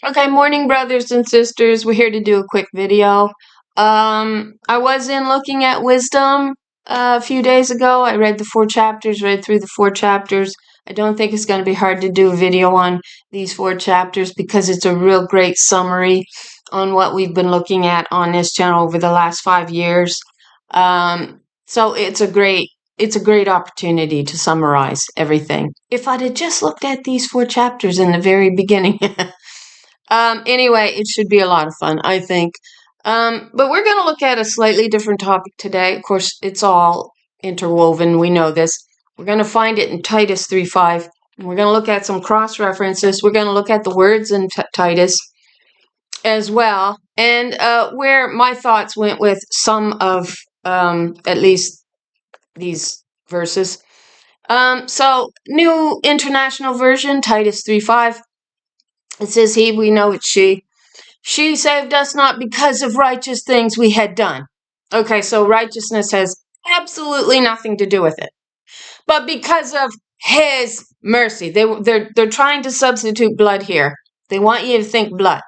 Okay, morning, brothers and sisters. We're here to do a quick video. I was in looking at wisdom a few days ago. I read the 4 chapters, read through the 4 chapters. I don't think it's going to be hard to do a video on these 4 chapters because it's a real great summary on what we've been looking at on this channel over the last 5 years. So it's a great opportunity to summarize everything. If I'd have just looked at these 4 chapters in the very beginning. Anyway, it should be a lot of fun, I think. But we're going to look at a slightly different topic today. Of course, it's all interwoven. We know this. We're going to find it in Titus 3:5. And we're going to look at some cross references. We're going to look at the words in Titus as well. And where my thoughts went with some of at least these verses. So, New International Version, Titus 3:5. It says he, we know it's she. She saved us not because of righteous things we had done. Okay, so righteousness has absolutely nothing to do with it. But because of his mercy. They're trying to substitute blood here. They want you to think blood.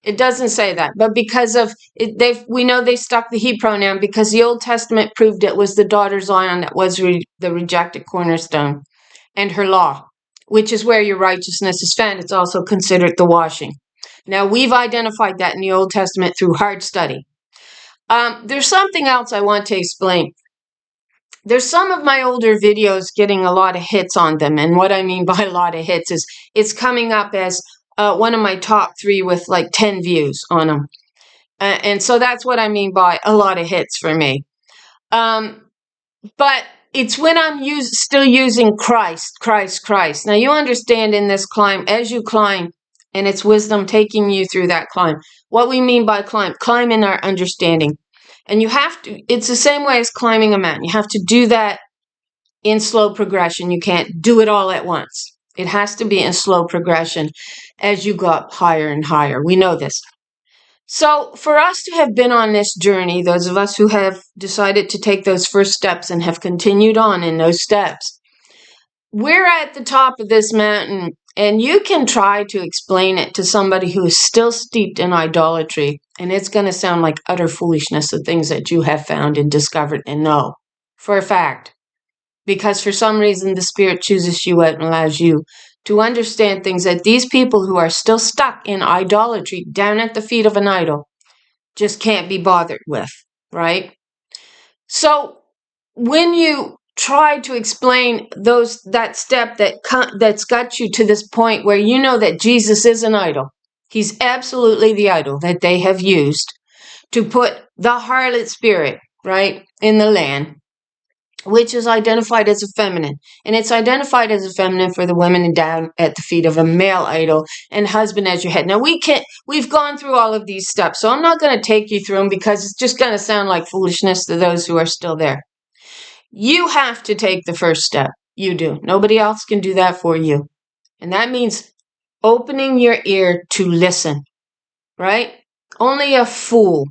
It doesn't say that. But because of it, we know they stuck the he pronoun because the Old Testament proved it was the daughter Zion that was the rejected cornerstone and her law, which is where your righteousness is found. It's also considered the washing. Now, we've identified that in the Old Testament through hard study. There's something else I want to explain. There's some of my older videos getting a lot of hits on them. And what I mean by a lot of hits is it's coming up as one of my top 3 with like 10 views on them. And so that's what I mean by a lot of hits for me. But it's when I'm still using Christ. Now, you understand in this climb, as you climb, and it's wisdom taking you through that climb. What we mean by climb in our understanding. And you have to, it's the same way as climbing a mountain. You have to do that in slow progression. You can't do it all at once. It has to be in slow progression as you go up higher and higher. We know this. So for us to have been on this journey, those of us who have decided to take those first steps and have continued on in those steps, we're at the top of this mountain, and you can try to explain it to somebody who is still steeped in idolatry, and it's going to sound like utter foolishness, the things that you have found and discovered and know for a fact. Because for some reason, the Spirit chooses you out and allows you to understand things that these people who are still stuck in idolatry down at the feet of an idol just can't be bothered with, right? So when you try to explain that step that's got you to this point where you know that Jesus is an idol, he's absolutely the idol that they have used to put the harlot spirit, right, in the land, which is identified as a feminine. And it's identified as a feminine for the women down at the feet of a male idol and husband as your head. Now, we've gone through all of these steps, so I'm not going to take you through them because it's just going to sound like foolishness to those who are still there. You have to take the first step. You do. Nobody else can do that for you. And that means opening your ear to listen, right? Only a fool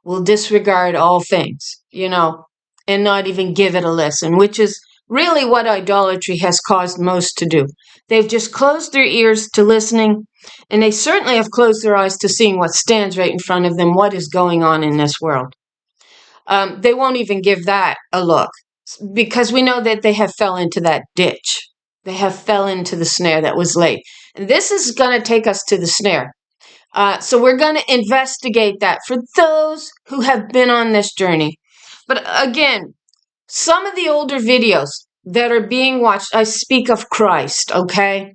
will disregard all things, and not even give it a listen, which is really what idolatry has caused most to do. They've just closed their ears to listening, and they certainly have closed their eyes to seeing what stands right in front of them, what is going on in this world. They won't even give that a look because we know that they have fell into that ditch. They have fell into the snare that was laid. And this is going to take us to the snare. So we're going to investigate that for those who have been on this journey. But again, some of the older videos that are being watched, I speak of Christ, okay?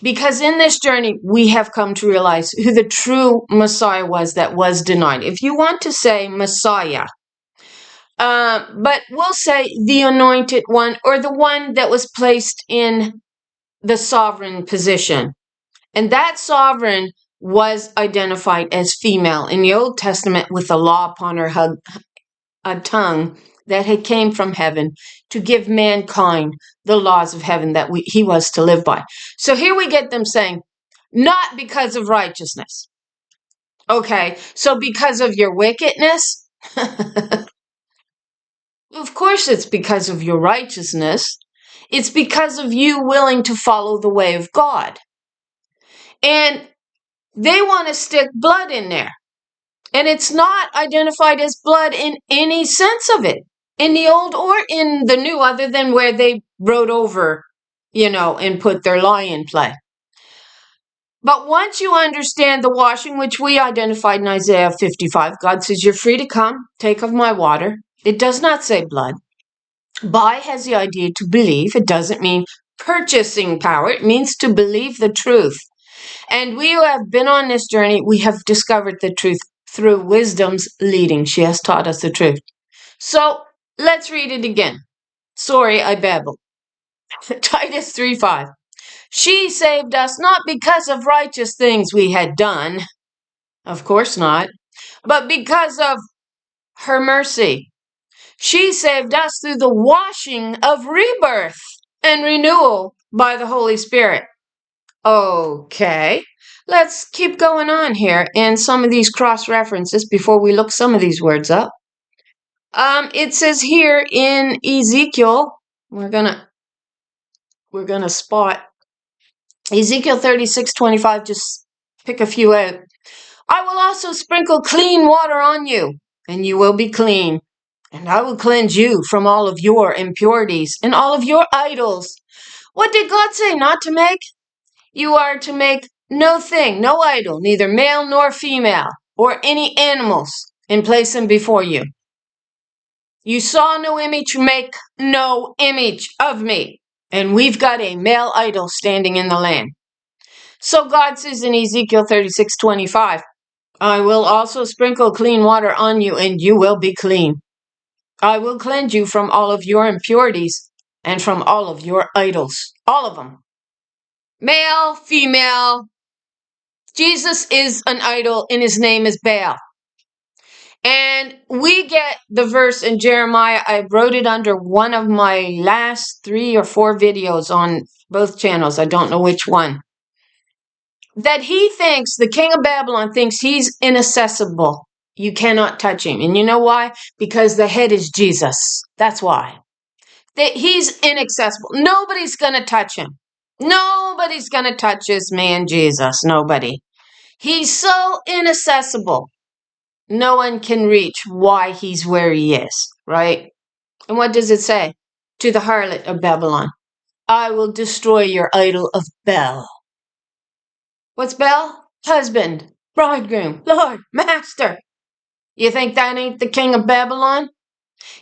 Because in this journey, we have come to realize who the true Messiah was that was denied. If you want to say Messiah, but we'll say the anointed one or the one that was placed in the sovereign position. And that sovereign was identified as female in the Old Testament with a law upon her a tongue that had came from heaven to give mankind the laws of heaven that he was to live by. So here we get them saying, not because of righteousness. Okay, so because of your wickedness? Of course it's because of your righteousness. It's because of you willing to follow the way of God. And they want to stick blood in there. And it's not identified as blood in any sense of it, in the old or in the new, other than where they wrote over, and put their lie in play. But once you understand the washing, which we identified in Isaiah 55, God says, you're free to come, take of my water. It does not say blood. Buy has the idea to believe. It doesn't mean purchasing power. It means to believe the truth. And we who have been on this journey, we have discovered the truth through wisdom's leading. She has taught us the truth. So let's read it again. Sorry, I babbled. Titus 3:5. She saved us not because of righteous things we had done, of course not, but because of her mercy. She saved us through the washing of rebirth and renewal by the Holy Spirit. Okay, let's keep going on here in some of these cross references before we look some of these words up. It says here in Ezekiel, we're gonna spot Ezekiel 36:25. Just pick a few out. I will also sprinkle clean water on you, and you will be clean. And I will cleanse you from all of your impurities and all of your idols. What did God say not to make? You are to make no thing, no idol, neither male nor female, or any animals, and place them before you. You saw no image, make no image of me. And we've got a male idol standing in the land. So God says in Ezekiel 36:25, I will also sprinkle clean water on you, and you will be clean. I will cleanse you from all of your impurities and from all of your idols. All of them. Male, female. Jesus is an idol, and his name is Baal. And we get the verse in Jeremiah. I wrote it under one of my last 3 or 4 videos on both channels. I don't know which one. That he thinks, the king of Babylon thinks he's inaccessible. You cannot touch him. And you know why? Because the head is Jesus. That's why. That he's inaccessible. Nobody's going to touch him. Nobody's going to touch this man Jesus. Nobody. He's so inaccessible. No one can reach why he's where he is, right? And what does it say? To the harlot of Babylon, I will destroy your idol of Baal. What's Baal? Husband, bridegroom, Lord, master. You think that ain't the king of Babylon?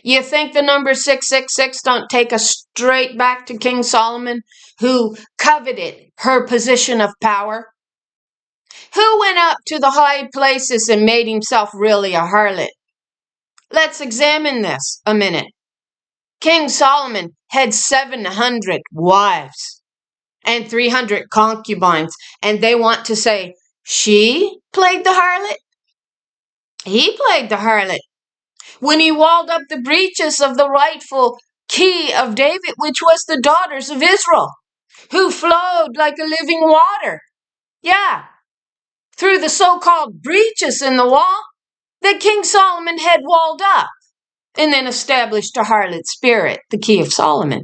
You think the number 666 don't take us straight back to King Solomon, who coveted her position of power? Who went up to the high places and made himself really a harlot? Let's examine this a minute. King Solomon had 700 wives and 300 concubines, and they want to say, she played the harlot? He played the harlot. When he walled up the breaches of the rightful key of David, which was the daughters of Israel, who flowed like a living water. Yeah, through the so-called breaches in the wall that King Solomon had walled up, and then established a harlot spirit, the key of Solomon.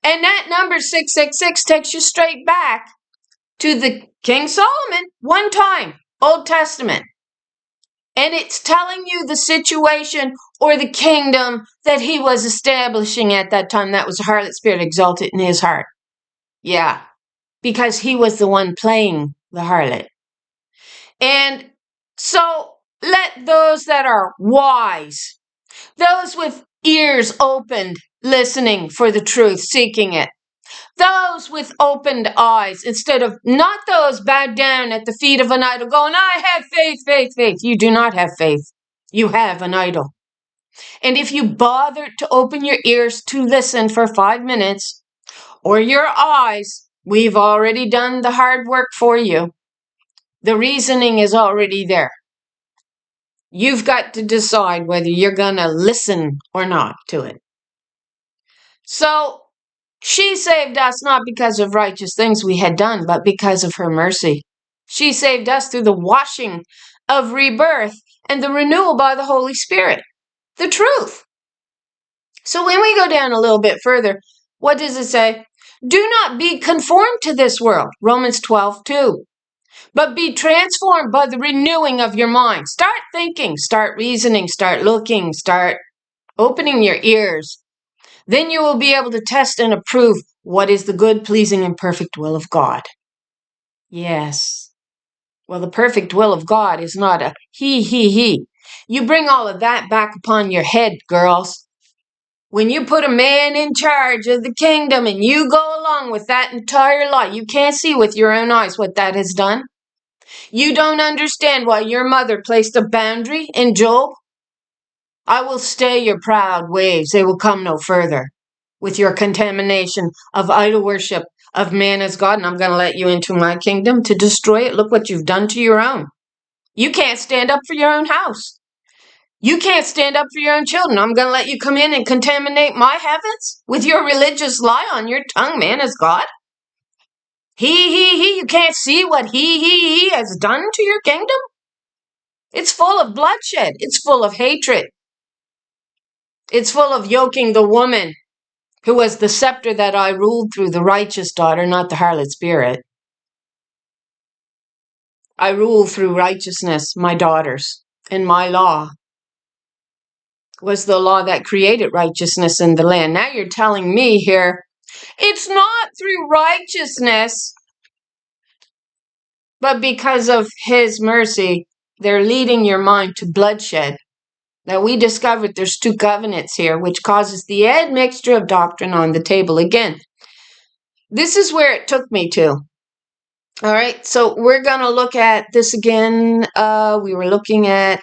And that number 666 takes you straight back to the King Solomon, one time, Old Testament. And it's telling you the situation or the kingdom that he was establishing at that time. That was a harlot spirit exalted in his heart. Yeah, because he was the one playing the harlot. And so let those that are wise, those with ears opened, listening for the truth, seeking it, those with opened eyes, instead of not those bowed down at the feet of an idol going, I have faith, faith, faith. You do not have faith. You have an idol. And if you bother to open your ears to listen for 5 minutes, or your eyes, we've already done the hard work for you. The reasoning is already there. You've got to decide whether you're going to listen or not to it. So, she saved us not because of righteous things we had done, but because of her mercy. She saved us through the washing of rebirth and the renewal by the Holy Spirit. The truth. So when we go down a little bit further, what does it say? Do not be conformed to this world. Romans 12:2. But be transformed by the renewing of your mind. Start thinking, start reasoning, start looking, start opening your ears. Then you will be able to test and approve what is the good, pleasing, and perfect will of God. Yes. Well, the perfect will of God is not a he. You bring all of that back upon your head, girls. When you put a man in charge of the kingdom and you go along with that entire lie, you can't see with your own eyes what that has done. You don't understand why your mother placed a boundary in Job. I will stay your proud waves. They will come no further with your contamination of idol worship of man as God. And I'm going to let you into my kingdom to destroy it. Look what you've done to your own. You can't stand up for your own house. You can't stand up for your own children. I'm going to let you come in and contaminate my heavens with your religious lie on your tongue, man as God. He. You can't see what he has done to your kingdom? It's full of bloodshed. It's full of hatred. It's full of yoking the woman who was the scepter that I ruled through, the righteous daughter, not the harlot spirit. I rule through righteousness, my daughters, and my law was the law that created righteousness in the land. Now you're telling me here, it's not through righteousness, but because of his mercy, they're leading your mind to bloodshed. Now we discovered there's two covenants here, which causes the admixture of doctrine on the table again. This is where it took me to. All right, so we're going to look at this again. We were looking at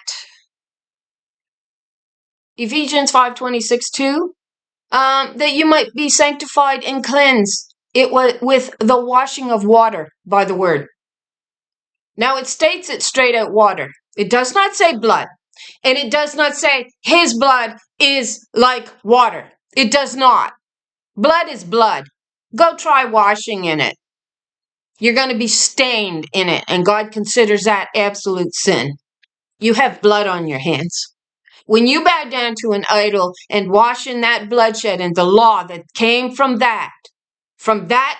Ephesians 5:26-2. That you might be sanctified and cleansed it with the washing of water by the word. Now it states it straight out water. It does not say blood. And it does not say his blood is like water. It does not. Blood is blood. Go try washing in it. You're going to be stained in it. And God considers that absolute sin. You have blood on your hands. When you bow down to an idol and wash in that bloodshed and the law that came from that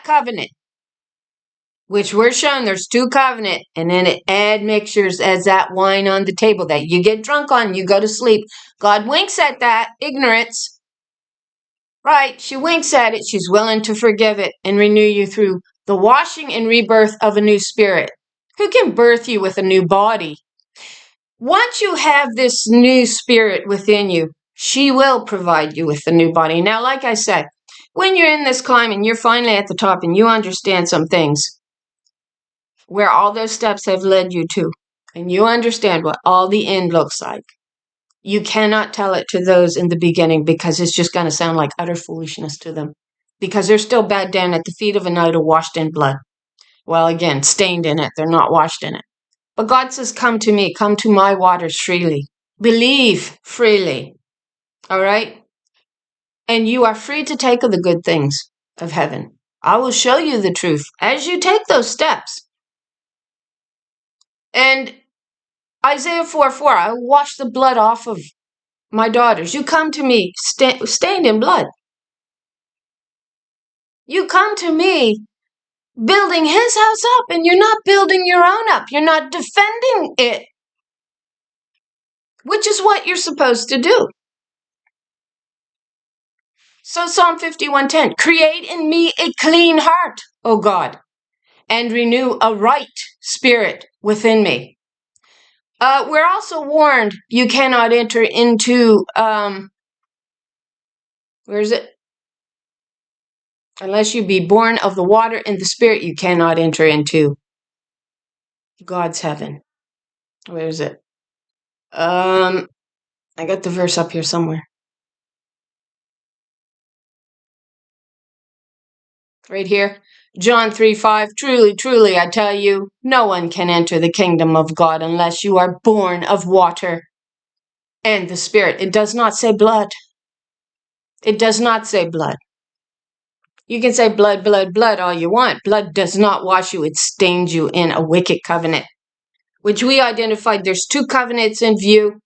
covenant, which we're shown there's two covenant, and then it admixtures as that wine on the table that you get drunk on, you go to sleep. God winks at that ignorance. Right, she winks at it. She's willing to forgive it and renew you through the washing and rebirth of a new spirit. Who can birth you with a new body? Once you have this new spirit within you, she will provide you with a new body. Now, like I said, when you're in this climb and you're finally at the top and you understand some things where all those steps have led you to, and you understand what all the end looks like, you cannot tell it to those in the beginning because it's just going to sound like utter foolishness to them because they're still bowed down at the feet of an idol washed in blood. Well, again, stained in it. They're not washed in it. But God says, come to me, come to my waters freely. Believe freely. All right? And you are free to take of the good things of heaven. I will show you the truth as you take those steps. And Isaiah 4:4, I will wash the blood off of my daughters. You come to me stained in blood. You come to me building his house up, and you're not building your own up. You're not defending it, which is what you're supposed to do. So Psalm 51:10, create in me a clean heart, O God, and renew a right spirit within me. We're also warned you cannot enter into, where is it? Unless you be born of the water and the spirit, you cannot enter into God's heaven. Where is it? I got the verse up here somewhere. Right here. John 3:5, truly, truly, I tell you, no one can enter the kingdom of God unless you are born of water and the Spirit. It does not say blood. It does not say blood. You can say blood, blood, blood all you want. Blood does not wash you. It stains you in a wicked covenant, which we identified. There's two covenants in view.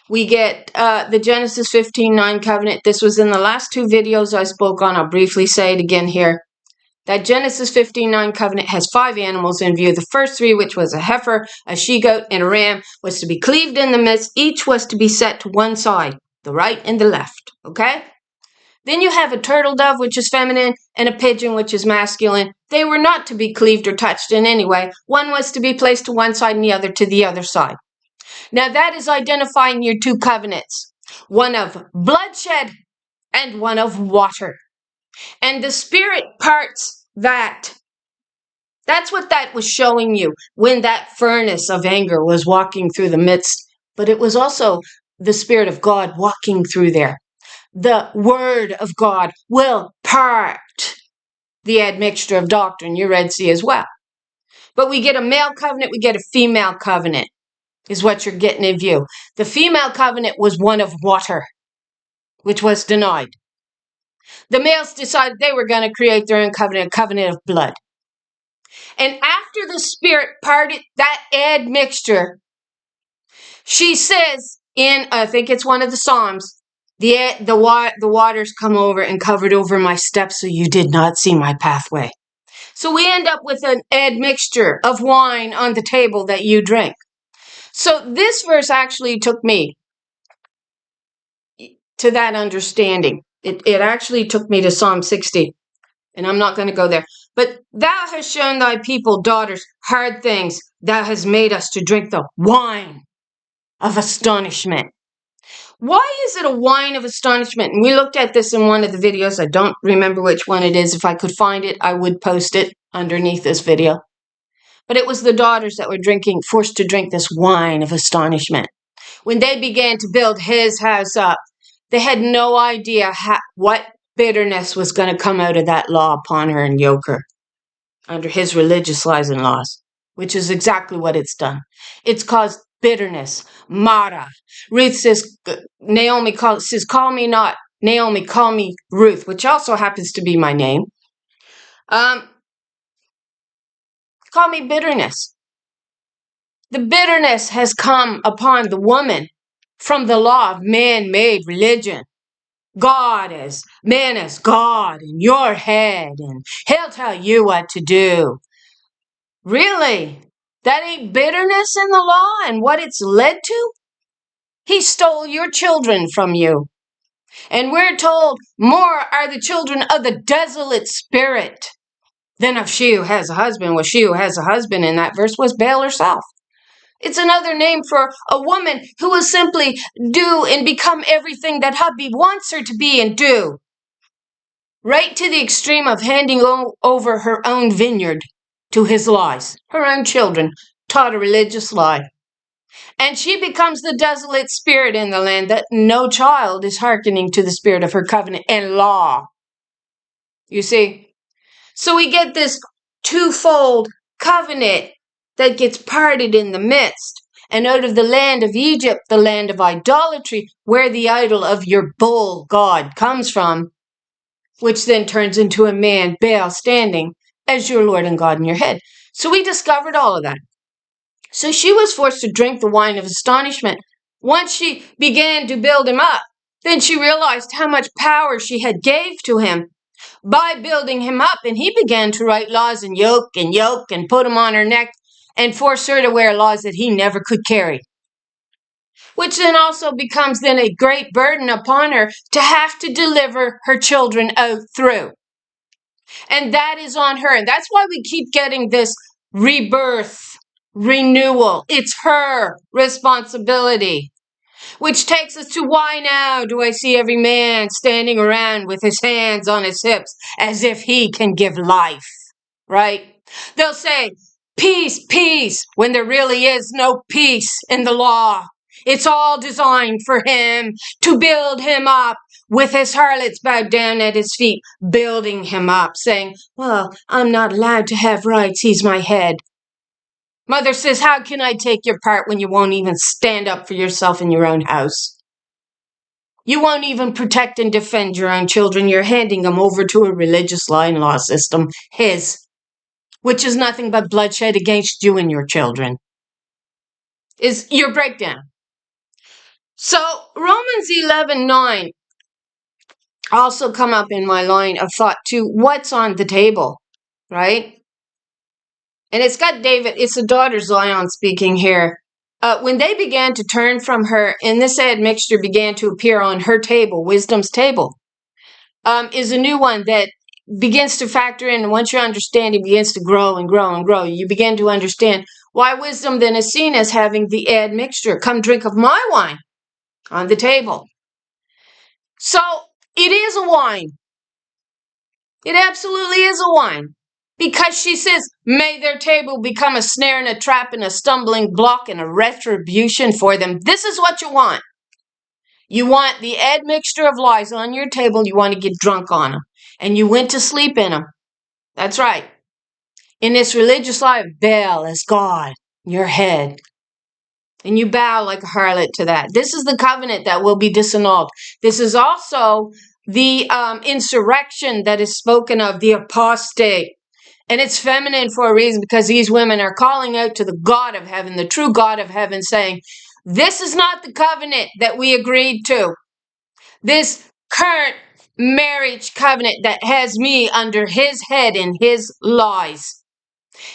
We get the Genesis 15:9 covenant. This was in the last two videos I spoke on. I'll briefly say it again here. That Genesis 15:9 covenant has 5 animals in view. The first 3, which was a heifer, a she-goat, and a ram, was to be cleaved in the midst. Each was to be set to one side, the right and the left. Okay? Then you have a turtle dove, which is feminine, and a pigeon, which is masculine. They were not to be cleaved or touched in any way. One was to be placed to one side and the other to the other side. Now that is identifying your 2 covenants. One of bloodshed and one of water. And the Spirit parts that. That's what that was showing you when that furnace of anger was walking through the midst. But it was also the Spirit of God walking through there. The Word of God will part the admixture of doctrine, your Red Sea as well. But we get a male covenant, we get a female covenant, is what you're getting in view. The female covenant was one of water, which was denied. The males decided they were going to create their own covenant, a covenant of blood. And after the Spirit parted that admixture, she says in, I think it's one of the Psalms, the waters come over and covered over my steps, so you did not see my pathway. So we end up with an admixture of wine on the table that you drink. So this verse actually took me to that understanding. It actually took me to Psalm 60. And I'm not going to go there. But thou hast shown thy people, daughters, hard things. Thou hast made us to drink the wine of astonishment. Why is it a wine of astonishment? And we looked at this in one of the videos. I don't remember which one it is. If I could find it, I would post it underneath this video. But it was the daughters that were forced to drink this wine of astonishment. When they began to build his house up, they had no idea what bitterness was going to come out of that law upon her and yoke her under his religious lies and laws, which is exactly what it's done. It's caused bitterness. Mara. Ruth says, call me not Naomi, call me Ruth, which also happens to be my name. Call me bitterness. The bitterness has come upon the woman from the law of man-made religion. Man is God in your head, and he'll tell you what to do. Really? That ain't bitterness in the law and what it's led to? He stole your children from you. And we're told more are the children of the desolate spirit than of she who has a husband. Well, she who has a husband in that verse was Baal herself. It's another name for a woman who will simply do and become everything that hubby wants her to be and do. Right to the extreme of handing over her own vineyard to his lies. Her own children taught a religious lie. And she becomes the desolate spirit in the land that no child is hearkening to the spirit of her covenant and law. You see? So we get this twofold covenant that gets parted in the midst. And out of the land of Egypt, the land of idolatry, where the idol of your bull god comes from, which then turns into a man, Baal, standing as your Lord and God in your head. So we discovered all of that. So she was forced to drink the wine of astonishment. Once she began to build him up, then she realized how much power she had gave to him by building him up, and he began to write laws and yoke and put them on her neck and force her to wear laws that he never could carry. Which then also becomes then a great burden upon her to have to deliver her children out through. And that is on her. And that's why we keep getting this rebirth, renewal. It's her responsibility. Which takes us to why now do I see every man standing around with his hands on his hips as if he can give life, right? They'll say, peace, peace, when there really is no peace in the law. It's all designed for him to build him up with his harlots bowed down at his feet, building him up, saying, well, I'm not allowed to have rights. He's my head. Mother says, how can I take your part when you won't even stand up for yourself in your own house? You won't even protect and defend your own children. You're handing them over to a religious law and law system, his, which is nothing but bloodshed against you and your children, is your breakdown. So Romans 11:9 also come up in my line of thought too. What's on the table? right? And it's got David, it's the daughter Zion speaking here. When they began to turn from her, and this admixture began to appear on her table, wisdom's table, is a new one that begins to factor in. And once your understanding begins to grow and grow and grow, you begin to understand why wisdom then is seen as having the admixture. Come drink of my wine on the table. So it is a wine. It absolutely is a wine. Because she says, may their table become a snare and a trap and a stumbling block and a retribution for them. This is what you want. You want the admixture of lies on your table. You want to get drunk on them. And you went to sleep in them. That's right. In this religious life, Baal is God in your head. And you bow like a harlot to that. This is the covenant that will be disannulled. This is also the insurrection that is spoken of, the apostate. And it's feminine for a reason, because these women are calling out to the God of heaven, the true God of heaven, saying, this is not the covenant that we agreed to. This current marriage covenant that has me under his head in his lies.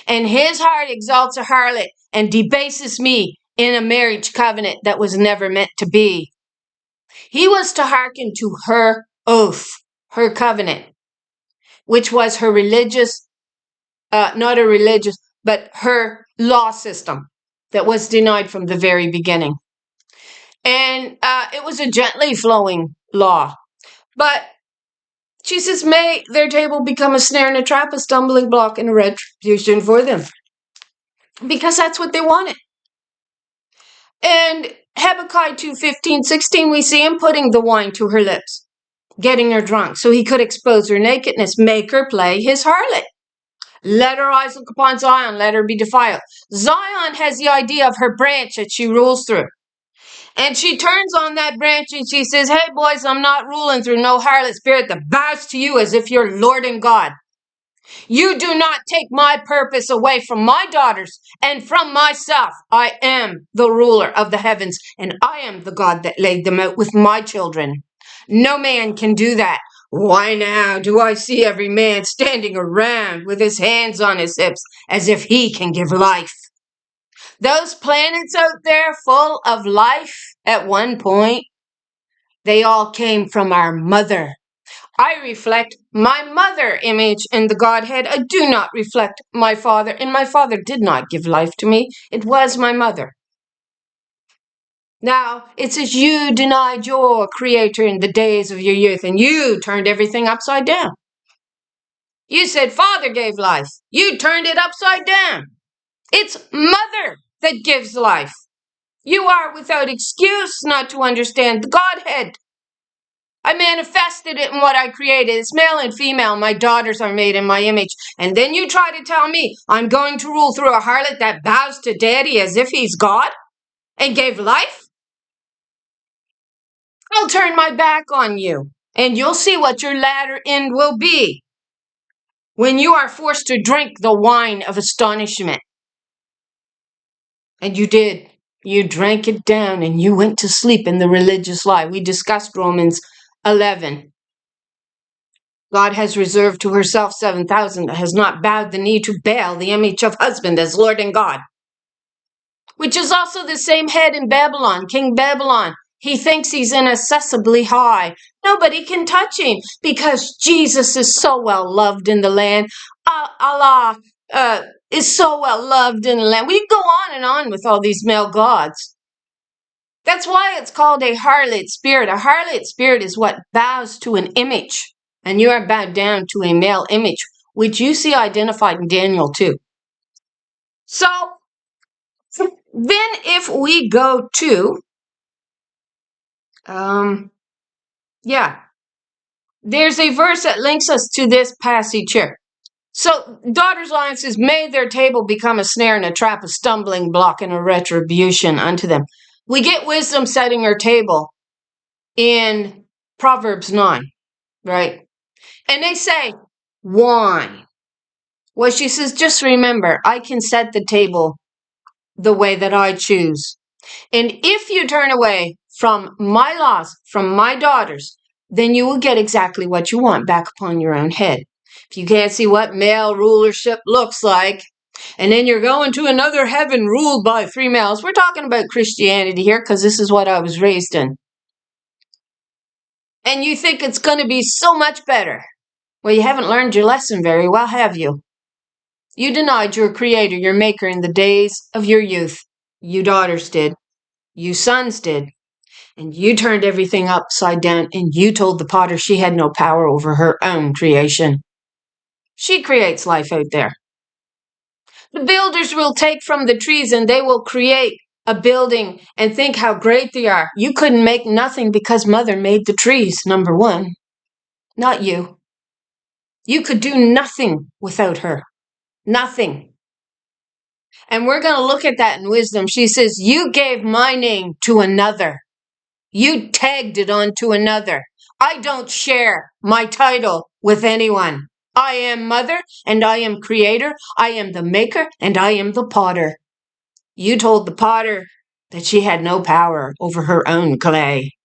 And his heart exalts a harlot and debases me in a marriage covenant that was never meant to be. He was to hearken to her oath, her covenant, which was her religious, not a religious, but her law system that was denied from the very beginning. And it was a gently flowing law. But she says, may their table become a snare and a trap, a stumbling block and a retribution for them. Because that's what they wanted. And Habakkuk 2:15-16, we see him putting the wine to her lips, getting her drunk, so he could expose her nakedness, make her play his harlot. Let her eyes look upon Zion, let her be defiled. Zion has the idea of her branch that she rules through. And she turns on that branch and she says, hey boys, I'm not ruling through no harlot spirit that bows to you as if you're Lord and God. You do not take my purpose away from my daughters and from myself. I am the ruler of the heavens, and I am the God that laid them out with my children. No man can do that. Why now do I see every man standing around with his hands on his hips as if he can give life? Those planets out there full of life at one point, they all came from our mother. I reflect my mother image in the Godhead. I do not reflect my father, and my father did not give life to me. It was my mother. Now, it says you denied your creator in the days of your youth, and you turned everything upside down. You said Father gave life. You turned it upside down. It's Mother that gives life. You are without excuse not to understand the Godhead. I manifested it in what I created. It's male and female. My daughters are made in my image. And then you try to tell me I'm going to rule through a harlot that bows to daddy as if he's God and gave life? I'll turn my back on you, and you'll see what your latter end will be when you are forced to drink the wine of astonishment. And you did. You drank it down and you went to sleep in the religious lie. We discussed Romans 11. God has reserved to herself 7,000 that has not bowed the knee to Baal, the image of husband, as Lord and God. Which is also the same head in Babylon, King Babylon. He thinks he's inaccessibly high. Nobody can touch him because Jesus is so well loved in the land. Allah is so well loved in the land. We can go on and on with all these male gods. That's why it's called a harlot spirit. A harlot spirit is what bows to an image. And you are bowed down to a male image, which you see identified in Daniel 2. So, then if we go to, there's a verse that links us to this passage here. So, daughter's line says, may their table become a snare and a trap, a stumbling block and a retribution unto them. We get wisdom setting her table in Proverbs 9, right? And they say, wine. Well, she says, just remember, I can set the table the way that I choose. And if you turn away from my laws, from my daughters, then you will get exactly what you want back upon your own head. If you can't see what male rulership looks like, and then you're going to another heaven ruled by 3 males. We're talking about Christianity here because this is what I was raised in. And you think it's going to be so much better. Well, you haven't learned your lesson very well, have you? You denied your creator, your maker, in the days of your youth. You daughters did. You sons did. And you turned everything upside down, and you told the potter she had no power over her own creation. She creates life out there. The builders will take from the trees and they will create a building and think how great they are. You couldn't make nothing because Mother made the trees, number one. Not you. You could do nothing without her. Nothing. And we're going to look at that in wisdom. She says, you gave my name to another. You tagged it onto another. I don't share my title with anyone. I am Mother, and I am Creator. I am the Maker, and I am the Potter. You told the potter that she had no power over her own clay,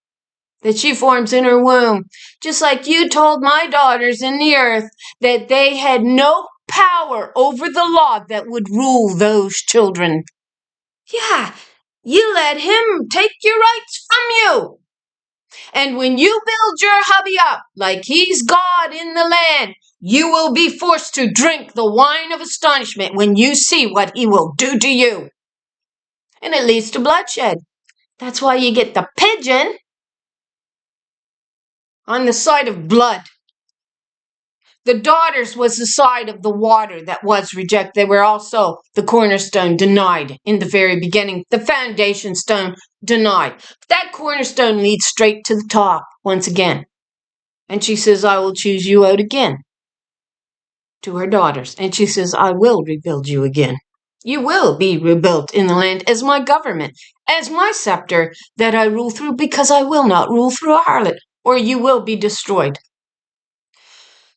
that she forms in her womb, just like you told my daughters in the earth that they had no power over the law that would rule those children. Yeah, you let him take your rights from you. And when you build your hubby up like he's God in the land, you will be forced to drink the wine of astonishment when you see what he will do to you. And it leads to bloodshed. That's why you get the pigeon on the side of blood. The daughters was the side of the water that was rejected. They were also the cornerstone denied in the very beginning. The foundation stone denied. That cornerstone leads straight to the top once again. And she says, I will choose you out again, to her daughters. And she says, I will rebuild you again. You will be rebuilt in the land as my government, as my scepter that I rule through, because I will not rule through a harlot, or you will be destroyed.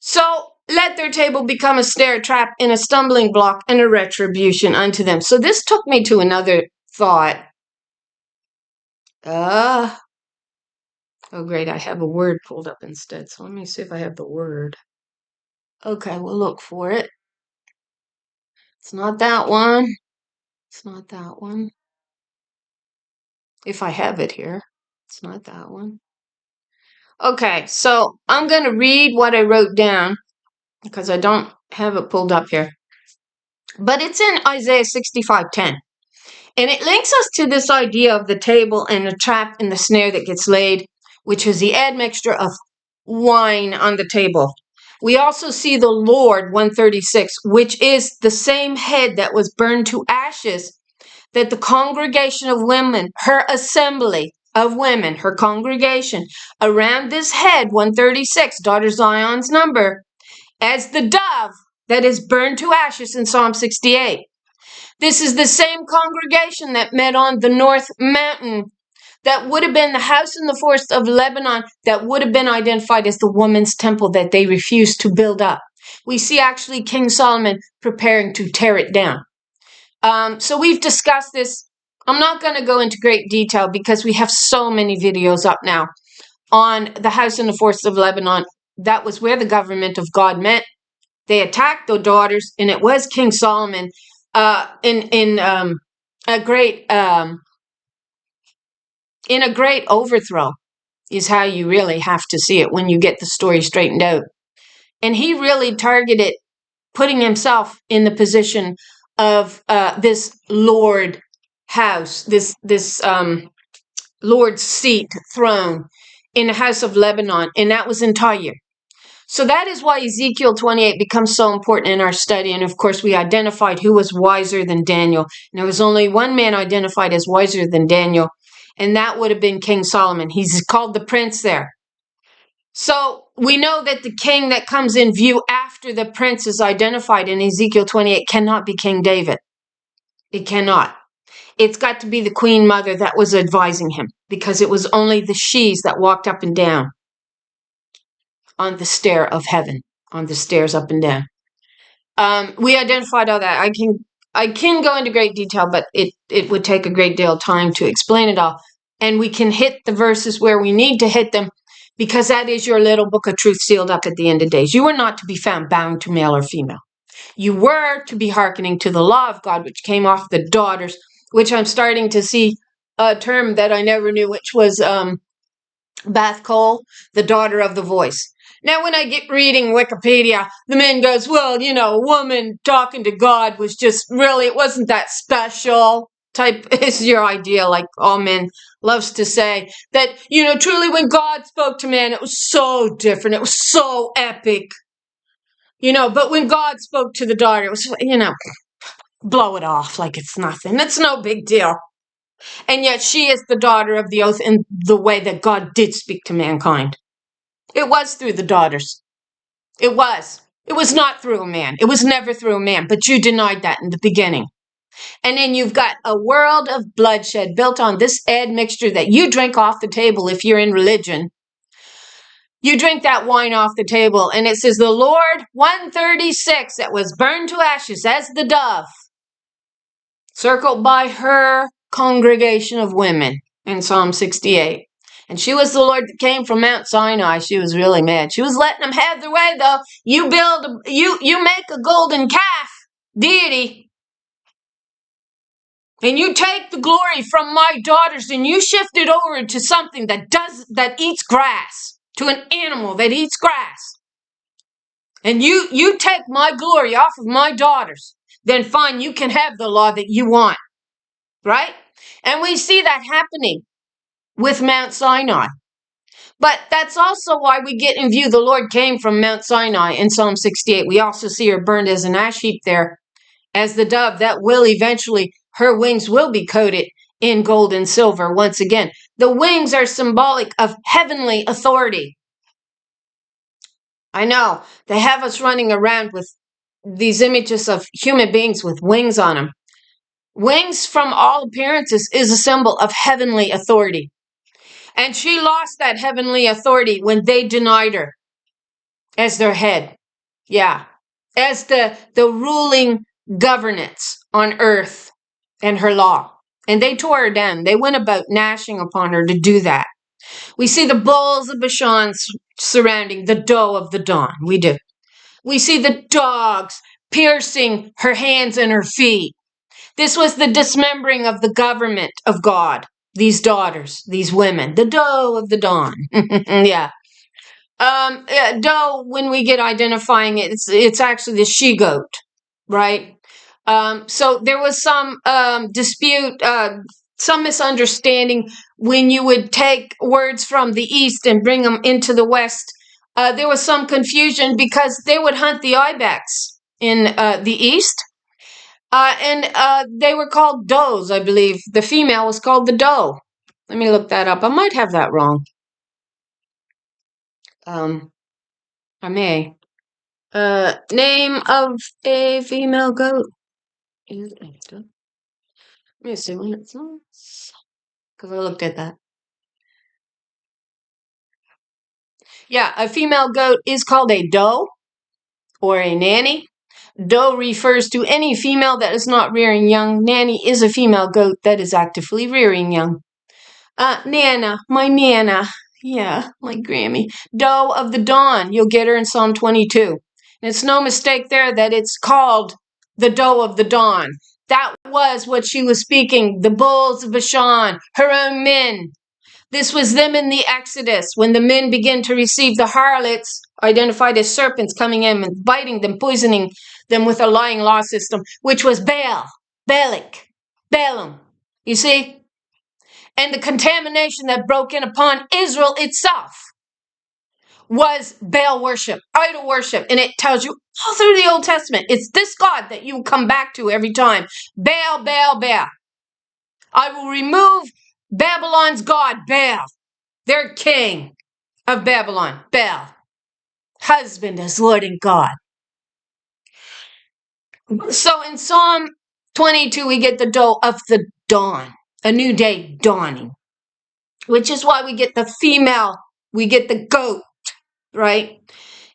So let their table become a snare trap and a stumbling block and a retribution unto them. So this took me to another thought. Oh great, I have a word pulled up instead. So let me see if I have the word. Okay, we'll look for it. It's not that one. It's not that one. If I have it here, it's not that one. Okay, so I'm going to read what I wrote down because I don't have it pulled up here. But it's in Isaiah 65:10. And it links us to this idea of the table and the trap and the snare that gets laid, which is the admixture of wine on the table. We also see the Lord, 136, which is the same head that was burned to ashes, that the congregation of women, her assembly of women, her congregation, around this head, 136, daughter Zion's number, as the dove that is burned to ashes in Psalm 68. This is the same congregation that met on the North Mountain that would have been the house in the forest of Lebanon that would have been identified as the woman's temple that they refused to build up. We see actually King Solomon preparing to tear it down. So we've discussed this. I'm not going to go into great detail because we have so many videos up now on the house in the forest of Lebanon. That was where the government of God met. They attacked the daughters, and it was King Solomon in a great overthrow is how you really have to see it when you get the story straightened out. And he really targeted putting himself in the position of this Lord house, this Lord's seat, throne in the house of Lebanon, and that was in Tyre. So that is why Ezekiel 28 becomes so important in our study. And of course, we identified who was wiser than Daniel. And there was only one man identified as wiser than Daniel, and that would have been King Solomon. He's called the prince there. So we know that the king that comes in view after the prince is identified in Ezekiel 28 cannot be King David. It cannot. It's got to be the queen mother that was advising him, because it was only the she's that walked up and down on the stair of heaven, on the stairs up and down. We identified all that. I can go into great detail, but it would take a great deal of time to explain it all. And we can hit the verses where we need to hit them because that is your little book of truth sealed up at the end of days. You are not to be found bound to male or female. You were to be hearkening to the law of God, which came off the daughters, which I'm starting to see a term that I never knew, which was Bath Cole, the daughter of the voice. Now, when I get reading Wikipedia, the man goes, well, you know, a woman talking to God was just really, it wasn't that special type is your idea, like all men loves to say. That, you know, truly when God spoke to man, it was so different. It was so epic. You know, but when God spoke to the daughter, it was, you know, blow it off like it's nothing. It's no big deal. And yet she is the daughter of the oath in the way that God did speak to mankind. It was through the daughters. It was. It was not through a man. It was never through a man. But you denied that in the beginning. And then you've got a world of bloodshed built on this admixture that you drink off the table if you're in religion. You drink that wine off the table, and it says, the Lord, 136, that was burned to ashes as the dove, circled by her congregation of women in Psalm 68. And she was the Lord that came from Mount Sinai. She was really mad. She was letting them have their way, though. You make a golden calf deity, and you take the glory from my daughters, and you shift it over to something that eats grass, to an animal that eats grass. And you take my glory off of my daughters, then fine, you can have the law that you want. Right? And we see that happening with Mount Sinai. But that's also why we get in view the Lord came from Mount Sinai in Psalm 68. We also see her burned as an ash heap there, as the dove that will eventually, her wings will be coated in gold and silver once again. The wings are symbolic of heavenly authority. I know, they have us running around with these images of human beings with wings on them. Wings, from all appearances, is a symbol of heavenly authority. And she lost that heavenly authority when they denied her as their head. Yeah. As the ruling governance on earth and her law. And they tore her down. They went about gnashing upon her to do that. We see the bulls of Bashan surrounding the doe of the dawn. We do. We see the dogs piercing her hands and her feet. This was the dismembering of the government of God. These daughters, these women, the doe of the dawn. Yeah. Doe, when we get identifying it, it's actually the she-goat, right? So there was some dispute, some misunderstanding when you would take words from the East and bring them into the West. There was some confusion because they would hunt the ibex in the East. And they were called does, I believe. The female was called the doe. Let me look that up. I might have that wrong. I may. Name of a female goat is Let me see when it's on. Because I looked at that. Yeah, a female goat is called a doe or a nanny. Doe refers to any female that is not rearing young. Nanny is a female goat that is actively rearing young. Nana, my Nana. Yeah, like Grammy. Doe of the dawn. You'll get her in Psalm 22. And it's no mistake there that it's called the doe of the dawn. That was what she was speaking. The bulls of Bashan, her own men. This was them in the Exodus, when the men began to receive the harlots, identified as serpents, coming in and biting them, poisoning them with a lying law system, which was Baal, Balak, Balaam. You see? And the contamination that broke in upon Israel itself was Baal worship, idol worship. And it tells you all through the Old Testament, it's this God that you come back to every time. Baal, Baal, Baal. I will remove Babylon's God, Baal, their king of Babylon, Baal, husband as Lord and God. So in Psalm 22, we get the doe of the dawn, a new day dawning, which is why we get the female, we get the goat, right?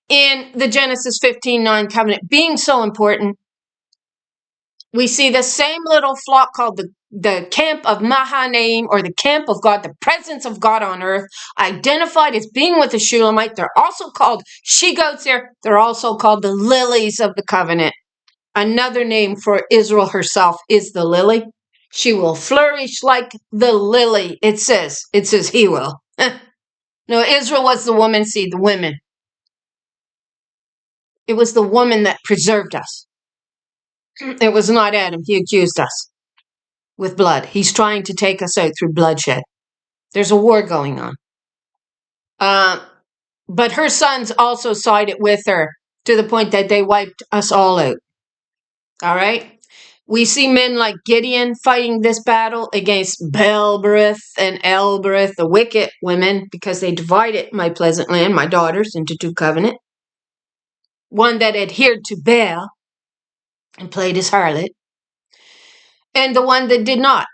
In the Genesis 15:9 covenant being so important, we see the same little flock called the camp of Mahanaim, or the camp of God, the presence of God on earth, identified as being with the Shulamite. They're also called she-goats there. They're also called the lilies of the covenant. Another name for Israel herself is the lily. She will flourish like the lily, it says. It says he will. No, Israel was the woman seed, the women. It was the woman that preserved us. It was not Adam. He accused us with blood. He's trying to take us out through bloodshed. There's a war going on. But her sons also sided with her to the point that they wiped us all out. All right? We see men like Gideon fighting this battle against Baalberith and Elberith, the wicked women, because they divided my pleasant land, my daughters, into two covenants. One that adhered to Baal and played his harlot, and the one that did not.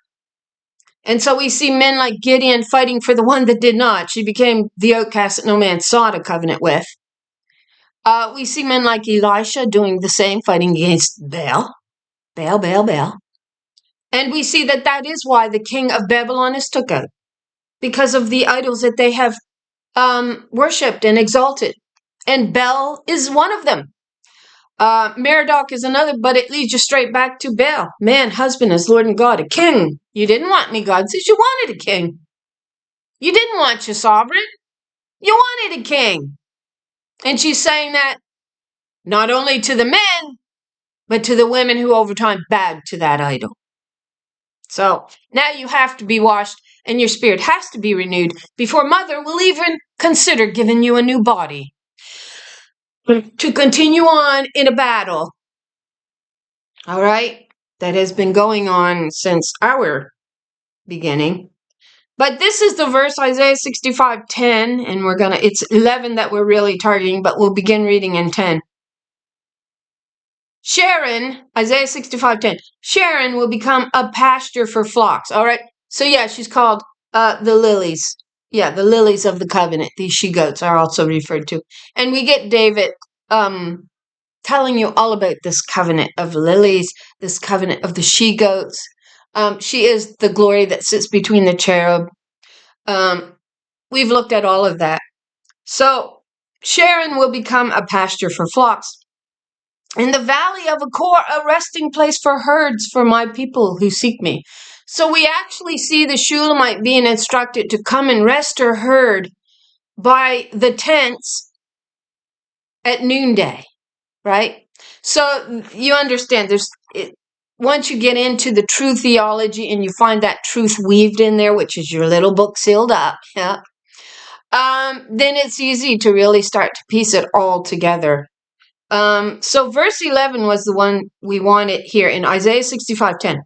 And so we see men like Gideon fighting for the one that did not. She became the outcast that no man sought a covenant with. We see men like Elisha doing the same, fighting against Baal. Baal. And we see that that is why the king of Babylon is took out, because of the idols that they have worshipped and exalted. And Baal is one of them. Merodach is another, but it leads you straight back to Baal. Man, husband as Lord and God, a king. You didn't want me, God says. You wanted a king. You didn't want your sovereign. You wanted a king. And she's saying that not only to the men, but to the women who over time bowed to that idol. So now you have to be washed and your spirit has to be renewed before Mother will even consider giving you a new body to continue on in a battle. All right? That has been going on since our beginning. But this is the verse, Isaiah 65:10, and it's 11 that we're really targeting, but we'll begin reading in 10. Sharon, Isaiah 65:10, Sharon will become a pasture for flocks. All right? So yeah, she's called the lilies. Yeah, the lilies of the covenant. These she-goats are also referred to. And we get David telling you all about this covenant of lilies, this covenant of the she-goats. She is the glory that sits between the cherub. We've looked at all of that. So Sharon will become a pasture for flocks. In the valley of Achor, a resting place for herds for my people who seek me. So we actually see the Shulamite being instructed to come and rest her herd by the tents at noonday, right? So you understand, once you get into the true theology and you find that truth weaved in there, which is your little book sealed up, yeah, then it's easy to really start to piece it all together. So verse 11 was the one we wanted here in Isaiah 65:10.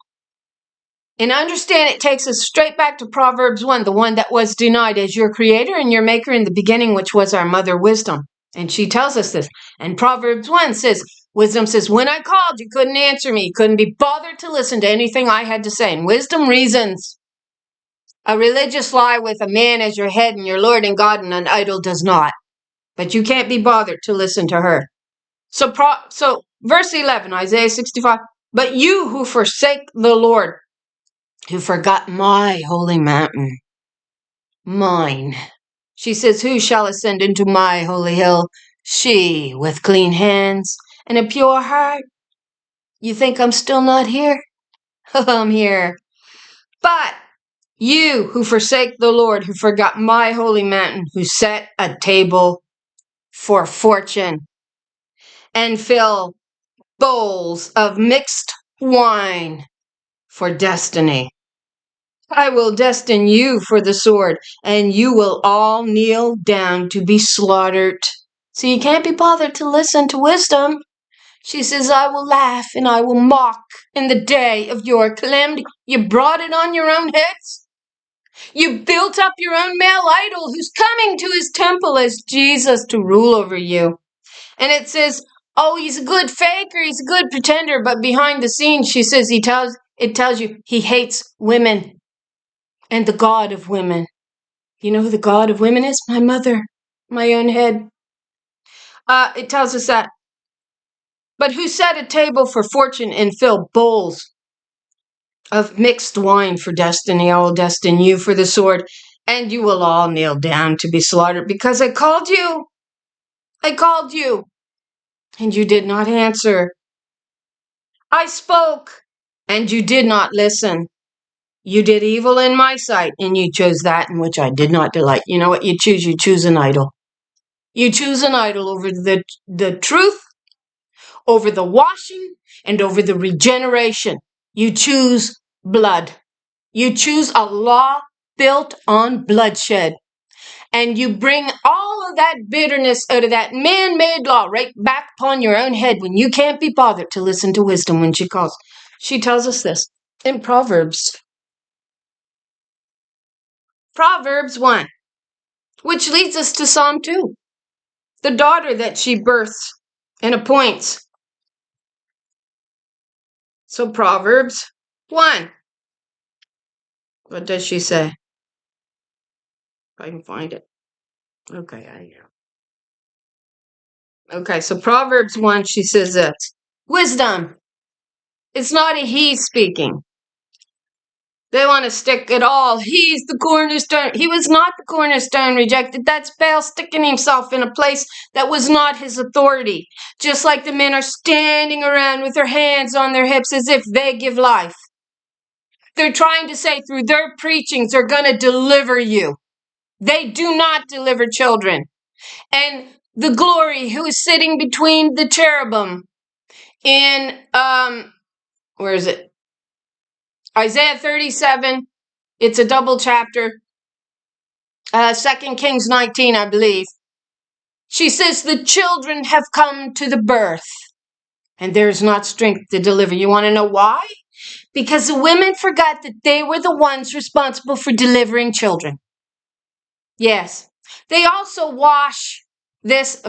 And understand it takes us straight back to Proverbs 1, the one that was denied as your creator and your maker in the beginning, which was our mother wisdom. And she tells us this. And Proverbs 1 says, wisdom says, when I called, you couldn't answer me. You couldn't be bothered to listen to anything I had to say. And wisdom reasons. A religious lie with a man as your head and your Lord and God and an idol does not. But you can't be bothered to listen to her. So verse 11, Isaiah 65, but you who forsake the Lord, who forgot my holy mountain, mine. She says, who shall ascend into my holy hill? She with clean hands and a pure heart. You think I'm still not here? I'm here. But you who forsake the Lord, who forgot my holy mountain, who set a table for fortune and fill bowls of mixed wine for destiny. I will destine you for the sword, and you will all kneel down to be slaughtered. So you can't be bothered to listen to wisdom. She says, I will laugh and I will mock in the day of your calamity. You brought it on your own heads. You built up your own male idol who's coming to his temple as Jesus to rule over you. And it says, oh, he's a good faker, he's a good pretender, but behind the scenes, she says, it tells you he hates women and the God of women. You know who the God of women is? My mother, my own head. It tells us that. But who set a table for fortune and filled bowls of mixed wine for destiny? I will destine you for the sword, and you will all kneel down to be slaughtered, because I called you. I called you, and you did not answer. I spoke, and you did not listen. You did evil in my sight, and you chose that in which I did not delight. You know what you choose? You choose an idol. You choose an idol over the truth, over the washing, and over the regeneration. You choose blood. You choose a law built on bloodshed. And you bring all of that bitterness out of that man-made law right back upon your own head when you can't be bothered to listen to wisdom when she calls. She tells us this in Proverbs. Proverbs 1, which leads us to Psalm 2. The daughter that she births and appoints. So Proverbs 1. What does she say? If I can find it. Okay, Okay, so Proverbs 1, she says this. Wisdom. It's not a he speaking. They want to stick it all. He's the cornerstone. He was not the cornerstone rejected. That's Baal sticking himself in a place that was not his authority. Just like the men are standing around with their hands on their hips as if they give life. They're trying to say through their preachings, they're going to deliver you. They do not deliver children. And the glory who is sitting between the cherubim in, where is it? Isaiah 37. It's a double chapter. 2 Kings 19, I believe. She says, the children have come to the birth, and there is not strength to deliver. You want to know why? Because the women forgot that they were the ones responsible for delivering children. Yes. They also wash this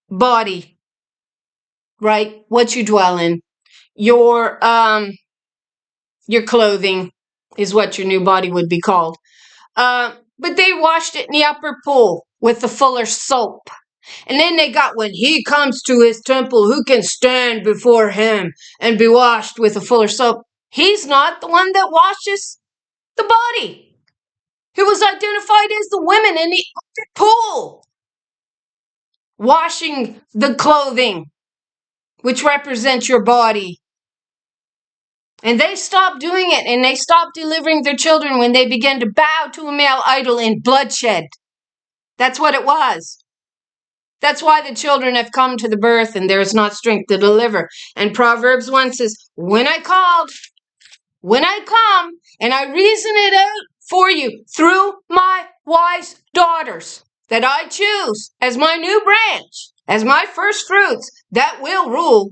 body, right? What you dwell in. Your clothing is what your new body would be called. But they washed it in the upper pool with the fuller soap. And then they got, when he comes to his temple, who can stand before him and be washed with a fuller soap? He's not the one that washes the body. He was identified as the women in the upper pool, washing the clothing, which represents your body. And they stopped doing it, and they stopped delivering their children when they began to bow to a male idol in bloodshed. That's what it was. That's why the children have come to the birth, and there is not strength to deliver. And Proverbs 1 says, when I called, when I come, and I reason it out for you through my wise daughters that I choose as my new branch, as my first fruits, that will rule.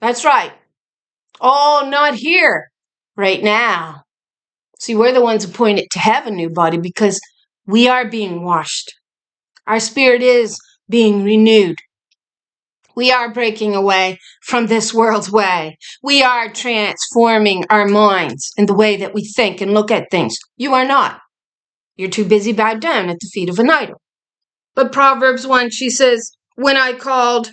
That's right. Oh, not here, right now. See, we're the ones appointed to have a new body because we are being washed. Our spirit is being renewed. We are breaking away from this world's way. We are transforming our minds in the way that we think and look at things. You are not. You're too busy bowed down at the feet of an idol. But Proverbs 1, she says, when I called,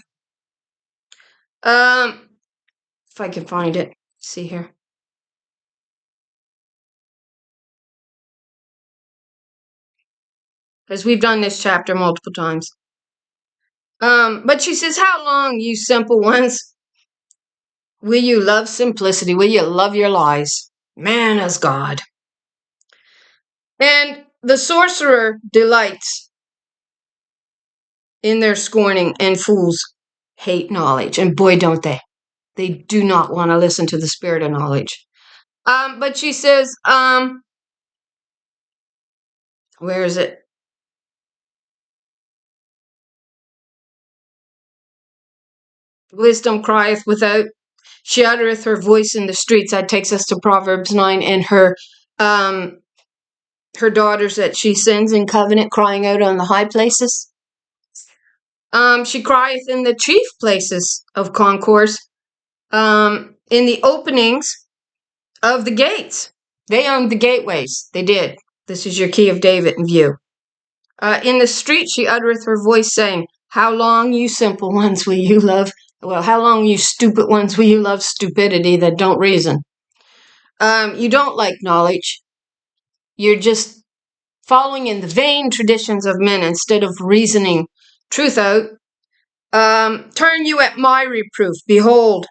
if I can find it, see here. Because we've done this chapter multiple times. But she says, how long, you simple ones, will you love simplicity? Will you love your lies? Man as God. And the sorcerer delights in their scorning, and fools hate knowledge. And boy, don't they. They do not want to listen to the spirit of knowledge. But she says, where is it? Wisdom crieth without. She uttereth her voice in the streets. That takes us to Proverbs 9, and her daughters that she sends in covenant, crying out on the high places. She crieth in the chief places of concourse, in the openings of the gates. They owned the gateways. They did. This is your key of David in view. In the street she uttereth her voice, saying, How long, you simple ones, will you love? Well, how long, you stupid ones, will you love stupidity that don't reason? You don't like knowledge. You're just following in the vain traditions of men instead of reasoning truth out. Turn you at my reproof. Behold,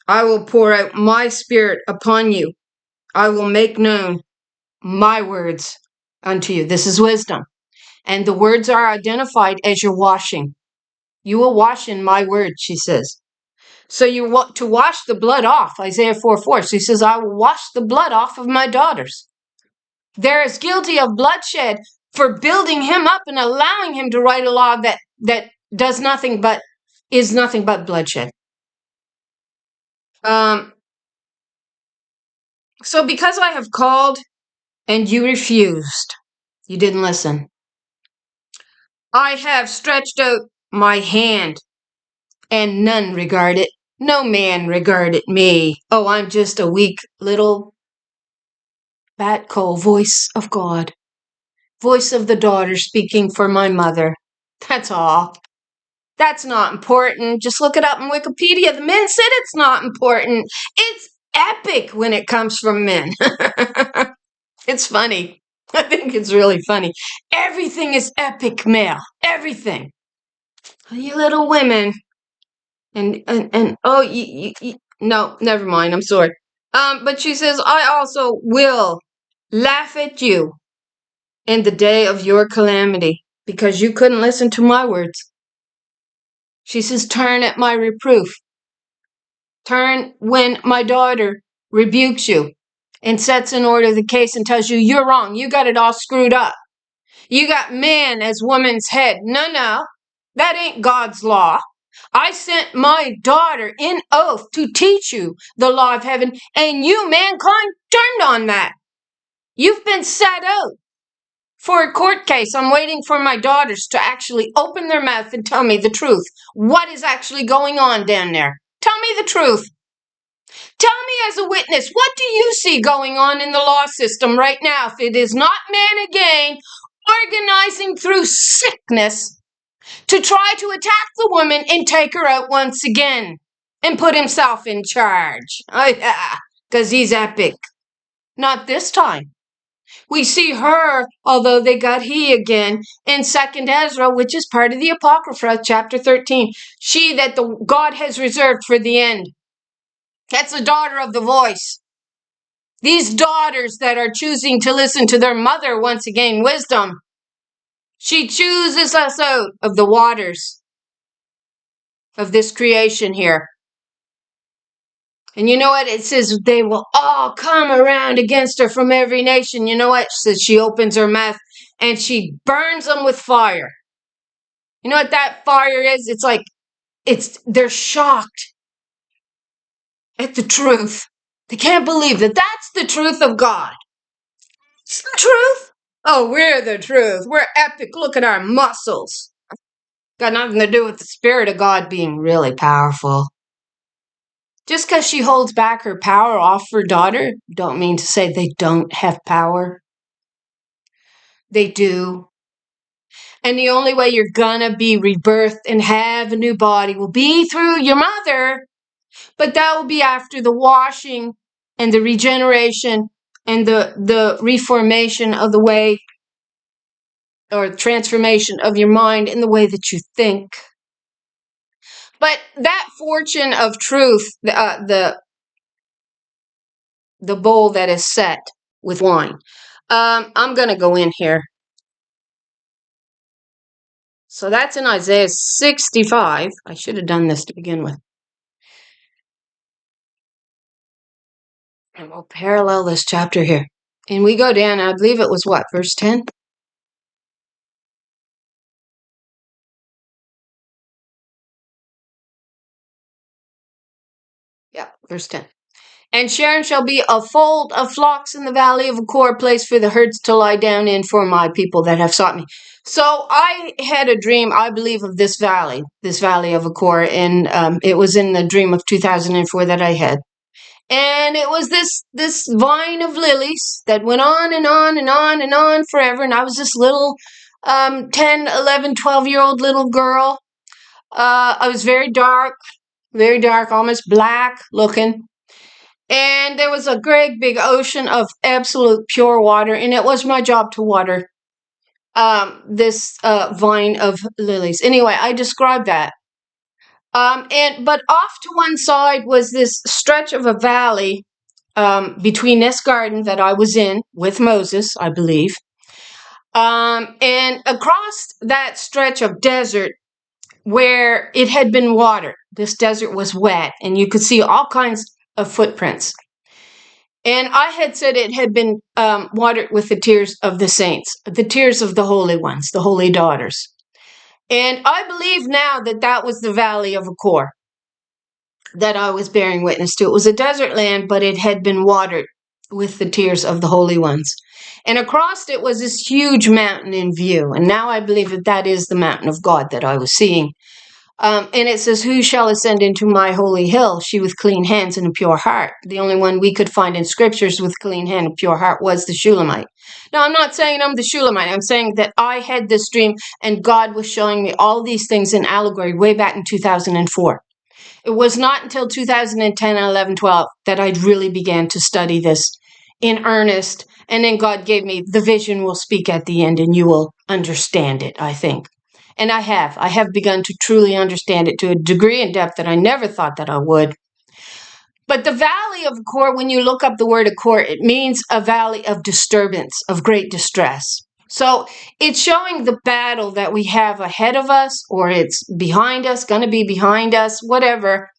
I will pour out my spirit upon you. I will make known my words unto you. This is wisdom. And the words are identified as your washing. You will wash in my word, she says. So you want to wash the blood off, Isaiah 4:4. She says, I will wash the blood off of my daughters. They're as guilty of bloodshed for building him up and allowing him to write a law that does nothing but, is nothing but bloodshed. So because I have called and you refused, you didn't listen. I have stretched out my hand and none regard it. No man regarded me. Oh, I'm just a weak little bat coal voice of God. Voice of the daughter speaking for my mother. That's all. That's not important. Just look it up in Wikipedia. The men said it's not important. It's epic when it comes from men. It's funny. I think it's really funny. Everything is epic male. Everything. You little women. And oh, no, never mind. I'm sorry. But she says, I also will laugh at you in the day of your calamity because you couldn't listen to my words. She says, turn at my reproof. Turn when my daughter rebukes you and sets in order the case and tells you you're wrong. You got it all screwed up. You got man as woman's head. No, that ain't God's law. I sent my daughter in oath to teach you the law of heaven, and you, mankind, turned on that. You've been sat out for a court case. I'm waiting for my daughters to actually open their mouth and tell me the truth. What is actually going on down there? Tell me the truth. Tell me as a witness, what do you see going on in the law system right now? If it is not man again organizing through sickness to try to attack the woman and take her out once again and put himself in charge. Because he's epic. Not this time. We see her, although they got he again, in 2nd Ezra, which is part of the Apocrypha, chapter 13. She that the God has reserved for the end. That's the daughter of the voice. These daughters that are choosing to listen to their mother once again, wisdom. She chooses us out of the waters of this creation here. And you know what? It says they will all come around against her from every nation. You know what? She says she opens her mouth and she burns them with fire. You know what that fire is? It's like, they're shocked at the truth. They can't believe that that's the truth of God. It's the truth. Oh, we're the truth. We're epic. Look at our muscles. Got nothing to do with the Spirit of God being really powerful. Just because she holds back her power off her daughter, don't mean to say they don't have power. They do. And the only way you're gonna be rebirthed and have a new body will be through your mother. But that will be after the washing and the regeneration and the reformation of the way, or transformation of your mind in the way that you think. But that fortune of truth, the bowl that is set with wine. I'm going to go in here. So that's in Isaiah 65. I should have done this to begin with. And we'll parallel this chapter here. And we go down, I believe it was what, verse 10? Yeah, verse 10. And Sharon shall be a fold of flocks in the valley of Achor, a place for the herds to lie down in for my people that have sought me. So I had a dream, I believe, of this valley of Achor, and it was in the dream of 2004 that I had. And it was this vine of lilies that went on and on and on and on forever. And I was this little 10, 11, 12-year-old little girl. I was very dark, almost black looking. And there was a great big ocean of absolute pure water, and it was my job to water this vine of lilies. Anyway, I described that. But off to one side was this stretch of a valley between this garden that I was in with Moses, I believe. And across that stretch of desert where it had been watered, this desert was wet, and you could see all kinds of footprints. And I had said it had been watered with the tears of the saints, the tears of the holy ones, the holy daughters. And I believe now that that was the valley of Accuser that I was bearing witness to. It was a desert land, but it had been watered with the tears of the holy ones. And across it was this huge mountain in view. And now I believe that that is the mountain of God that I was seeing. And it says, who shall ascend into my holy hill? She with clean hands and a pure heart. The only one we could find in scriptures with clean hand and pure heart was the Shulamite. Now, I'm not saying I'm the Shulamite. I'm saying that I had this dream and God was showing me all these things in allegory way back in 2004. It was not until 2010, 11, 12 that I really began to study this in earnest. And then God gave me the vision will speak at the end and you will understand it, I think. And I have begun to truly understand it to a degree and depth that I never thought that I would. But the valley of Accuser, when you look up the word Accuser, it means a valley of disturbance, of great distress. So it's showing the battle that we have ahead of us, or it's behind us, going to be behind us, whatever.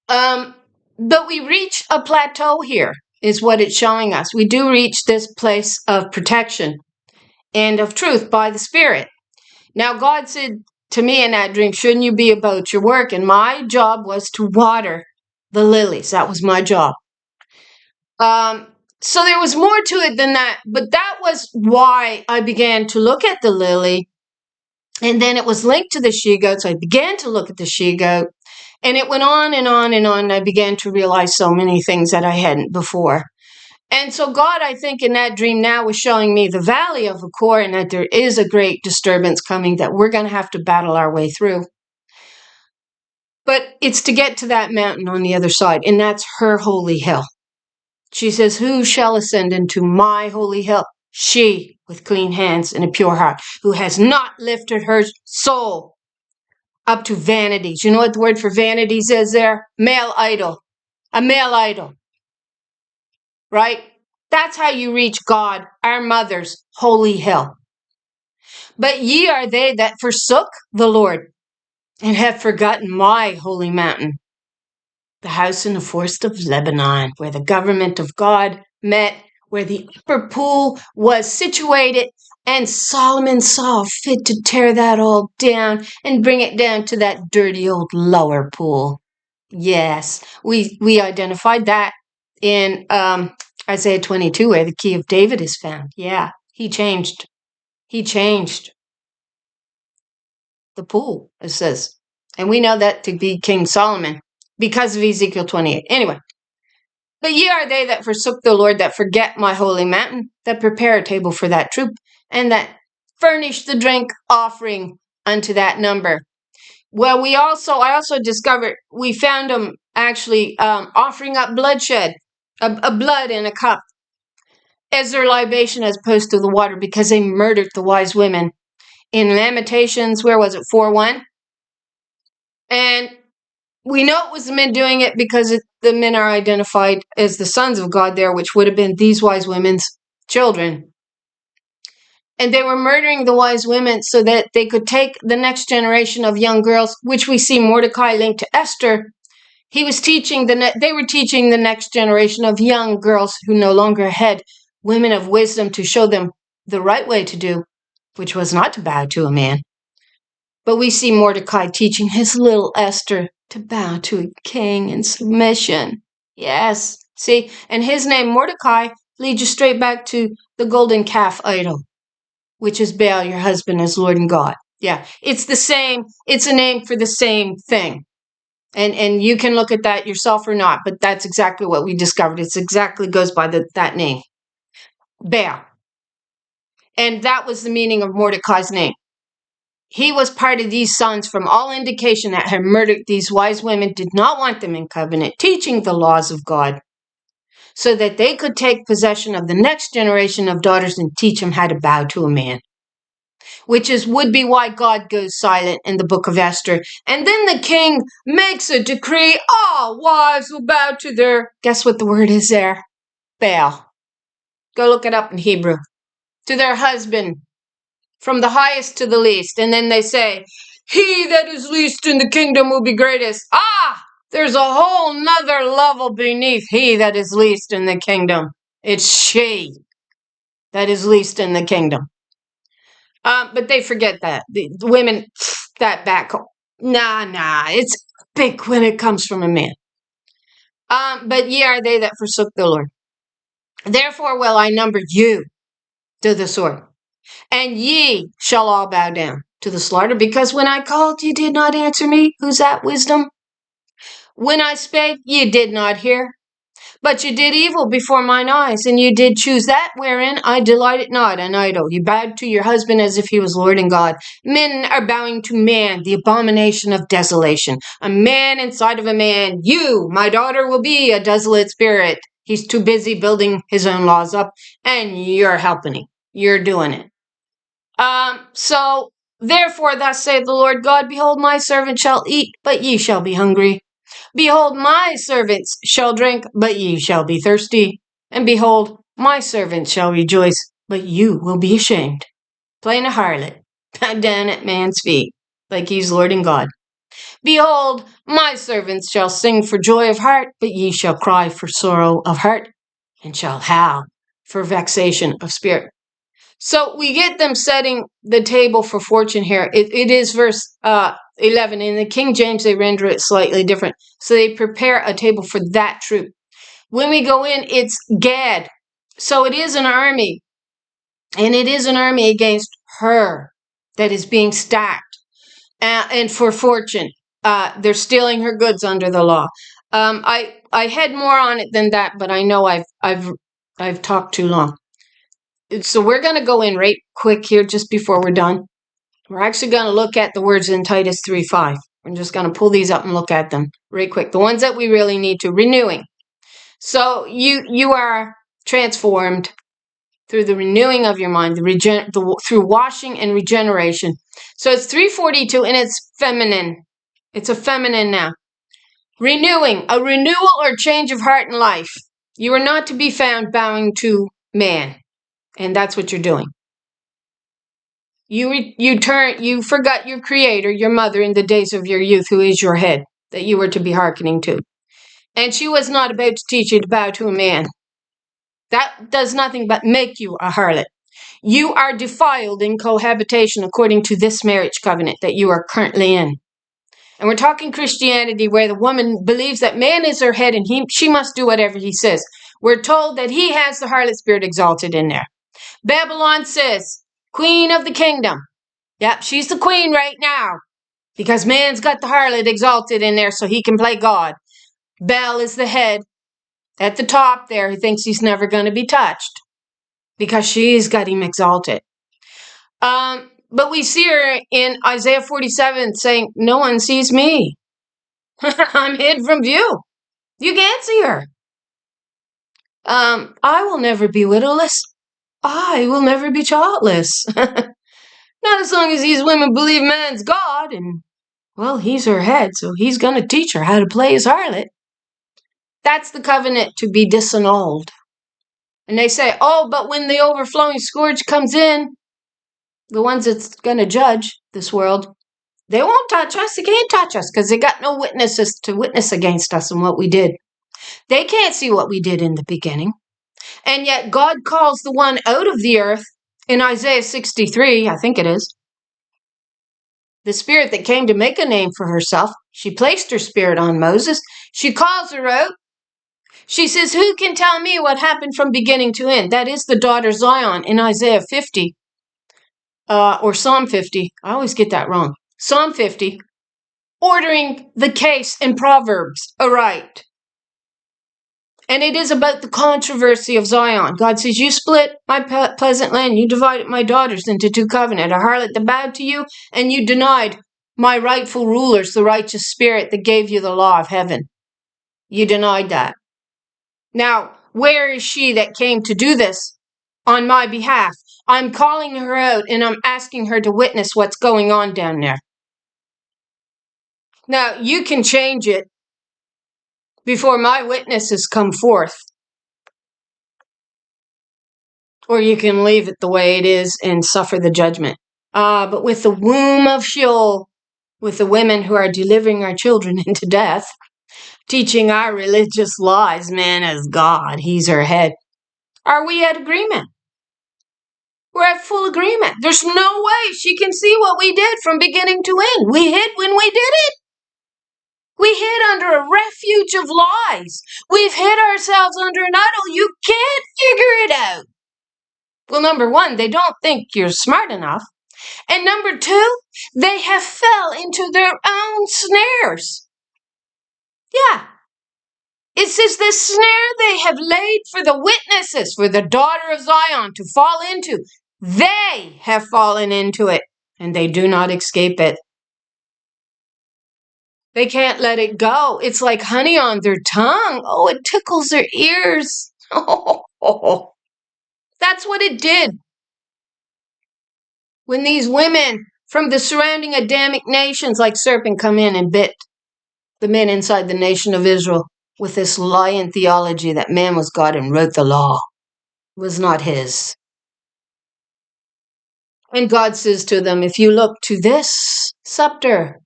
But we reach a plateau here, is what it's showing us. We do reach this place of protection and of truth by the Spirit. Now, God said to me in that dream, shouldn't you be about your work? And my job was to water the lilies. That was my job. So there was more to it than that. But that was why I began to look at the lily. And then it was linked to the she-goat. So I began to look at the she-goat. And it went on and on and on. And I began to realize so many things that I hadn't before. And so God, I think, in that dream now was showing me the valley of Accuser and that there is a great disturbance coming that we're going to have to battle our way through. But it's to get to that mountain on the other side, and that's her holy hill. She says, who shall ascend into my holy hill? She with clean hands and a pure heart, who has not lifted her soul up to vanities. You know what the word for vanities is there? Male idol. A male idol. Right? That's how you reach God, our mother's holy hill. But ye are they that forsook the Lord and have forgotten my holy mountain, the house in the forest of Lebanon, where the government of God met, where the upper pool was situated, and Solomon saw fit to tear that all down and bring it down to that dirty old lower pool. Yes, we identified that in Isaiah 22, where the key of David is found. Yeah, he changed. He changed the pool, it says. And we know that to be King Solomon because of Ezekiel 28. Anyway, but ye are they that forsook the Lord, that forget my holy mountain, that prepare a table for that troop, and that furnish the drink offering unto that number. Well, I also discovered, we found them actually offering up bloodshed, a blood in a cup, as their libation as opposed to the water, because they murdered the wise women. In Lamentations, where was it, 4:1? And we know it was the men doing it because the men are identified as the sons of God there, which would have been these wise women's children. And they were murdering the wise women so that they could take the next generation of young girls, which we see Mordecai linked to Esther. They were teaching the next generation of young girls who no longer had women of wisdom to show them the right way to do, which was not to bow to a man. But we see Mordecai teaching his little Esther to bow to a king in submission. Yes. See, and his name, Mordecai, leads you straight back to the golden calf idol, which is Baal, your husband, as Lord and God. Yeah, it's the same. It's a name for the same thing. And you can look at that yourself or not, but that's exactly what we discovered. It exactly goes by that name, Baal. And that was the meaning of Mordecai's name. He was part of these sons from all indication that had murdered these wise women, did not want them in covenant, teaching the laws of God, so that they could take possession of the next generation of daughters and teach them how to bow to a man. Which would be why God goes silent in the book of Esther. And then the king makes a decree, all wives will bow to their, guess what the word is there? Baal. Go look it up in Hebrew. To their husband, from the highest to the least. And then they say, he that is least in the kingdom will be greatest. There's a whole nother level beneath he that is least in the kingdom. It's she that is least in the kingdom. But they forget that. The women, that back. Nah. It's big when it comes from a man. But ye are they that forsook the Lord. Therefore will I number you to the sword. And ye shall all bow down to the slaughter, because when I called, ye did not answer me. Who's that, wisdom? When I spake, ye did not hear. But you did evil before mine eyes, and you did choose that wherein I delighted not, an idol. You bowed to your husband as if he was Lord and God. Men are bowing to man, the abomination of desolation. A man inside of a man. You, my daughter, will be a desolate spirit. He's too busy building his own laws up, and you're helping him. You're doing it. So, therefore, thus saith the Lord God, behold, my servant shall eat, but ye shall be hungry. Behold, my servants shall drink, but ye shall be thirsty. And behold, my servants shall rejoice, but you will be ashamed. Playing a harlot, down at man's feet, like he's Lord and God. Behold, my servants shall sing for joy of heart, but ye shall cry for sorrow of heart, and shall howl for vexation of spirit. So we get them setting the table for fortune here. It is verse 11. In the King James, they render it slightly different. So they prepare a table for that troop. When we go in, it's Gad. So it is an army. And it is an army against her that is being stacked. And for fortune. They're stealing her goods under the law. I had more on it than that, but I know I've talked too long. So we're going to go in right quick here just before we're done. We're actually going to look at the words in Titus 3:5. We're just going to pull these up and look at them right quick. The ones that we really need to. Renewing. So you are transformed through the renewing of your mind, through washing and regeneration. So it's 3:42 and it's feminine. It's a feminine now. Renewing. A renewal or change of heart and life. You are not to be found bowing to man. And that's what you're doing. You forgot your creator, your mother, in the days of your youth, who is your head, that you were to be hearkening to. And she was not about to teach you to bow to a man. That does nothing but make you a harlot. You are defiled in cohabitation according to this marriage covenant that you are currently in. And we're talking Christianity, where the woman believes that man is her head and she must do whatever he says. We're told that he has the harlot spirit exalted in there. Babylon says, Queen of the kingdom. Yep, she's the queen right now. Because man's got the harlot exalted in there so he can play God. Baal is the head at the top there. He thinks he's never going to be touched. Because she's got him exalted. But we see her in Isaiah 47 saying, no one sees me. I'm hid from view. You can't see her. I will never be widowless. I will never be childless. Not as long as these women believe man's God, and, well, he's her head, so he's going to teach her how to play his harlot. That's the covenant to be disannulled. And they say, oh, but when the overflowing scourge comes in, the ones that's going to judge this world, they won't touch us. They can't touch us because they got no witnesses to witness against us and what we did. They can't see what we did in the beginning. And yet God calls the one out of the earth in Isaiah 63, I think it is, the spirit that came to make a name for herself. She placed her spirit on Moses. She calls her out. She says, who can tell me what happened from beginning to end? That is the daughter Zion in Isaiah 50, or Psalm 50. I always get that wrong. Psalm 50, ordering the case in Proverbs aright. And it is about the controversy of Zion. God says, you split my pleasant land. You divided my daughters into two covenants. A harlot that bowed to you, and you denied my rightful rulers, the righteous spirit that gave you the law of heaven. You denied that. Now, where is she that came to do this on my behalf? I'm calling her out, and I'm asking her to witness what's going on down there. Now, you can change it before my witnesses come forth. Or you can leave it the way it is and suffer the judgment. But with the womb of Sheol, with the women who are delivering our children into death, teaching our religious lies, man as God, he's her head. Are we at agreement? We're at full agreement. There's no way she can see what we did from beginning to end. We hid when we did it. We hid under a refuge of lies. We've hid ourselves under an idol. You can't figure it out. Well, number one, they don't think you're smart enough. And number two, they have fell into their own snares. Yeah. It says the snare they have laid for the witnesses, for the daughter of Zion to fall into. They have fallen into it, and they do not escape it. They can't let it go. It's like honey on their tongue. Oh, it tickles their ears. Oh, that's what it did. When these women from the surrounding Adamic nations like serpent come in and bit the men inside the nation of Israel with this lying theology that man was God and wrote the law. It was not his. And God says to them, if you look to this scepter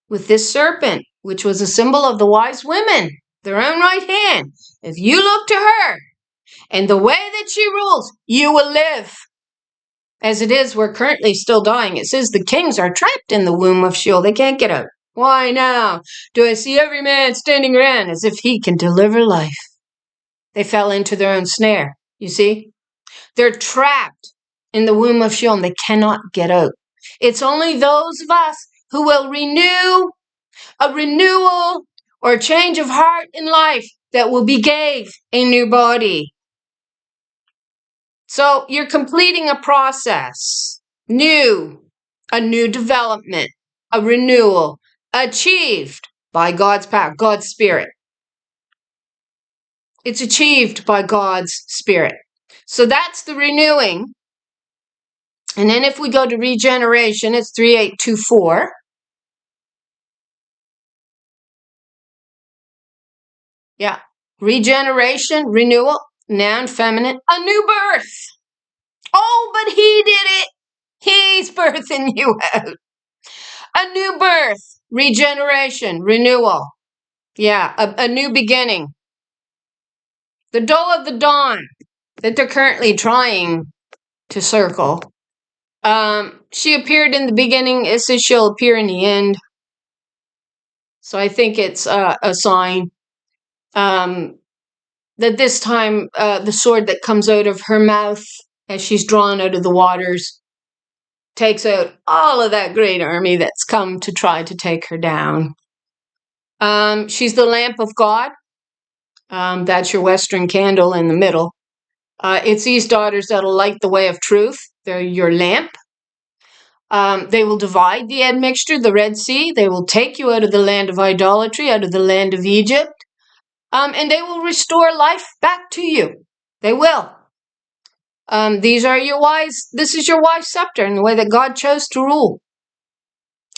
with this serpent, which was a symbol of the wise women, their own right hand, if you look to her and the way that she rules, you will live. As it is, we're currently still dying. It says the kings are trapped in the womb of Sheol. They can't get out. Why now do I see every man standing around as if he can deliver life? They fell into their own snare, you see? They're trapped in the womb of Sheol and they cannot get out. It's only those of us who will renew a renewal or a change of heart in life that will be gave a new body. So you're completing a process, a new development, a renewal, achieved by God's power, God's Spirit. It's achieved by God's Spirit. So that's the renewing. And then if we go to regeneration, it's 3824. Yeah. Regeneration, renewal, noun, feminine, a new birth. Oh, but he did it. He's birthing you out. A new birth, regeneration, renewal. Yeah, a new beginning. The doe of the dawn that they're currently trying to circle. She appeared in the beginning. It says she'll appear in the end. So I think it's a sign that this time the sword that comes out of her mouth as she's drawn out of the waters takes out all of that great army that's come to try to take her down. She's the lamp of God. That's your Western candle in the middle. It's these daughters that'll light the way of truth. They're your lamp. They will divide the admixture, the Red Sea. They will take you out of the land of idolatry, out of the land of Egypt. And they will restore life back to you. They will. These are your wise. This is your wise scepter in the way that God chose to rule.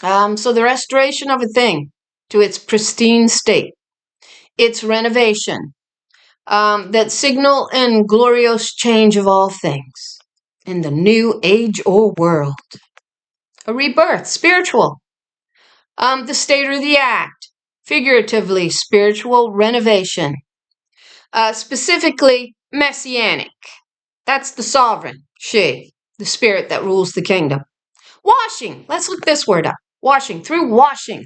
So the restoration of a thing to its pristine state, its renovation, that signal and glorious change of all things in the new age or world. A rebirth, spiritual. The state or the act, figuratively spiritual renovation. Specifically messianic. That's the sovereign, she, the spirit that rules the kingdom. Washing, let's look this word up. Washing, through washing.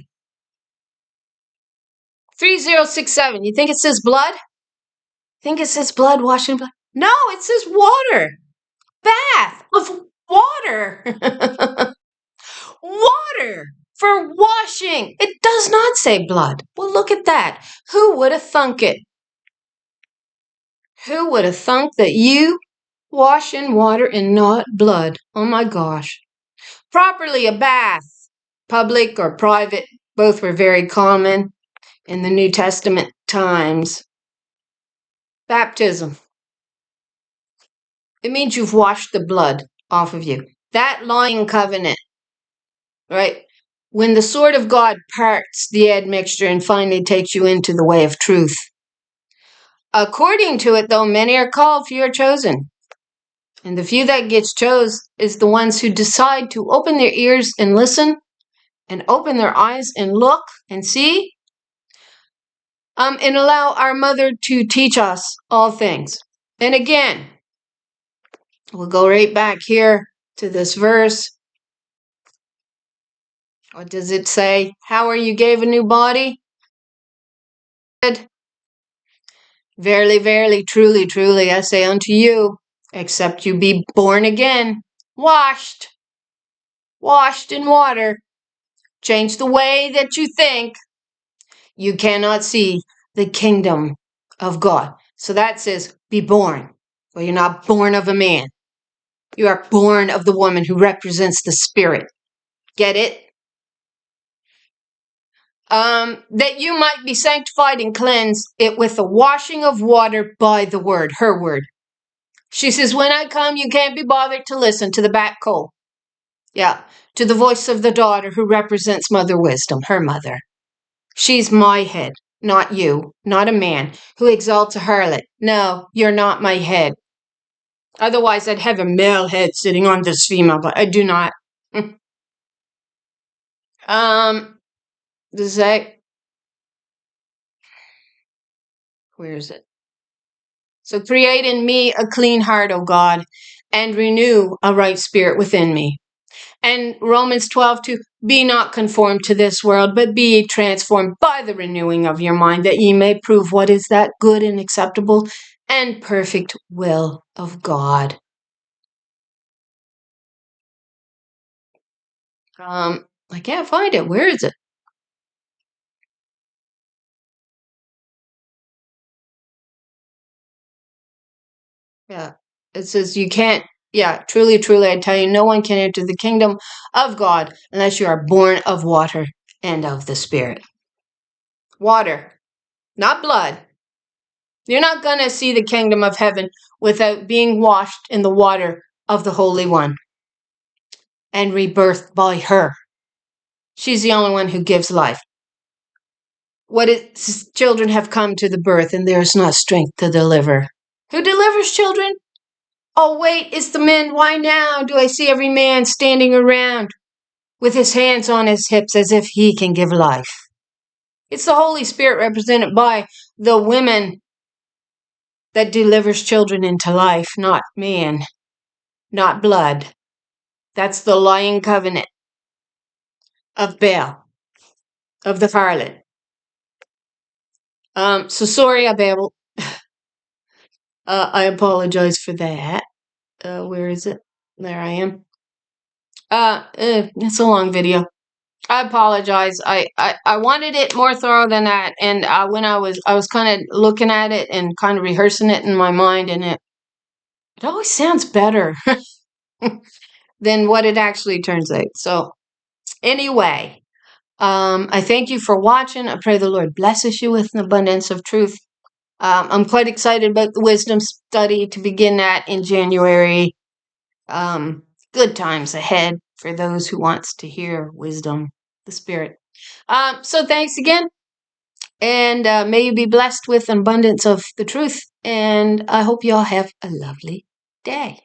3067, you think it says blood? Think it says blood, washing blood? No, it says water. Bath of water. Water for washing. It does not say blood. Well, look at that. Who would have thunk it? Who would have thunk that you wash in water and not blood? Oh my gosh. Properly a bath, public or private, both were very common in the New Testament times. Baptism. It means you've washed the blood off of you. That lying covenant, right? When the sword of God parts the admixture and finally takes you into the way of truth. According to it, though, many are called, few are chosen. And the few that gets chose is the ones who decide to open their ears and listen, and open their eyes and look and see, and allow our mother to teach us all things. And again, we'll go right back here to this verse. What does it say? How are you gave a new body? Verily, verily, truly, truly, I say unto you, except you be born again, washed in water, change the way that you think, you cannot see the kingdom of God. So that says, be born. Well, you're not born of a man. You are born of the woman who represents the Spirit. Get it? That you might be sanctified and cleansed it with the washing of water by the word, her word. She says, when I come, you can't be bothered to listen to the back call. Yeah, to the voice of the daughter who represents Mother Wisdom, her mother. She's my head, not you, not a man who exalts a harlot. No, you're not my head. Otherwise, I'd have a male head sitting on this female, but I do not. Does that, where is it? So create in me a clean heart, O God, and renew a right spirit within me. And Romans 12:2, be not conformed to this world, but be ye transformed by the renewing of your mind, that ye may prove what is that good and acceptable and perfect will of God. I can't find it. Where is it? Yeah. It says you can't, yeah, truly, truly, I tell you, no one can enter the kingdom of God unless you are born of water and of the Spirit. Water, not blood. You're not going to see the kingdom of heaven without being washed in the water of the Holy One and rebirthed by her. She's the only one who gives life. What is, children have come to the birth, and there is not strength to deliver. Who delivers children? Oh, wait, it's the men. Why now do I see every man standing around with his hands on his hips as if he can give life? It's the Holy Spirit represented by the women that delivers children into life, not man, not blood. That's the lying covenant of Baal, of the harlot. So sorry, I babbled. I apologize for that. Where is it? There I am. It's a long video. I apologize. I wanted it more thorough than that, and when I was kind of looking at it and kind of rehearsing it in my mind, and it always sounds better than what it actually turns out. So anyway, I thank you for watching. I pray the Lord blesses you with an abundance of truth. I'm quite excited about the wisdom study to begin that in January. Good times ahead for those who wants to hear wisdom, the Spirit. So thanks again, and may you be blessed with an abundance of the truth, and I hope you all have a lovely day.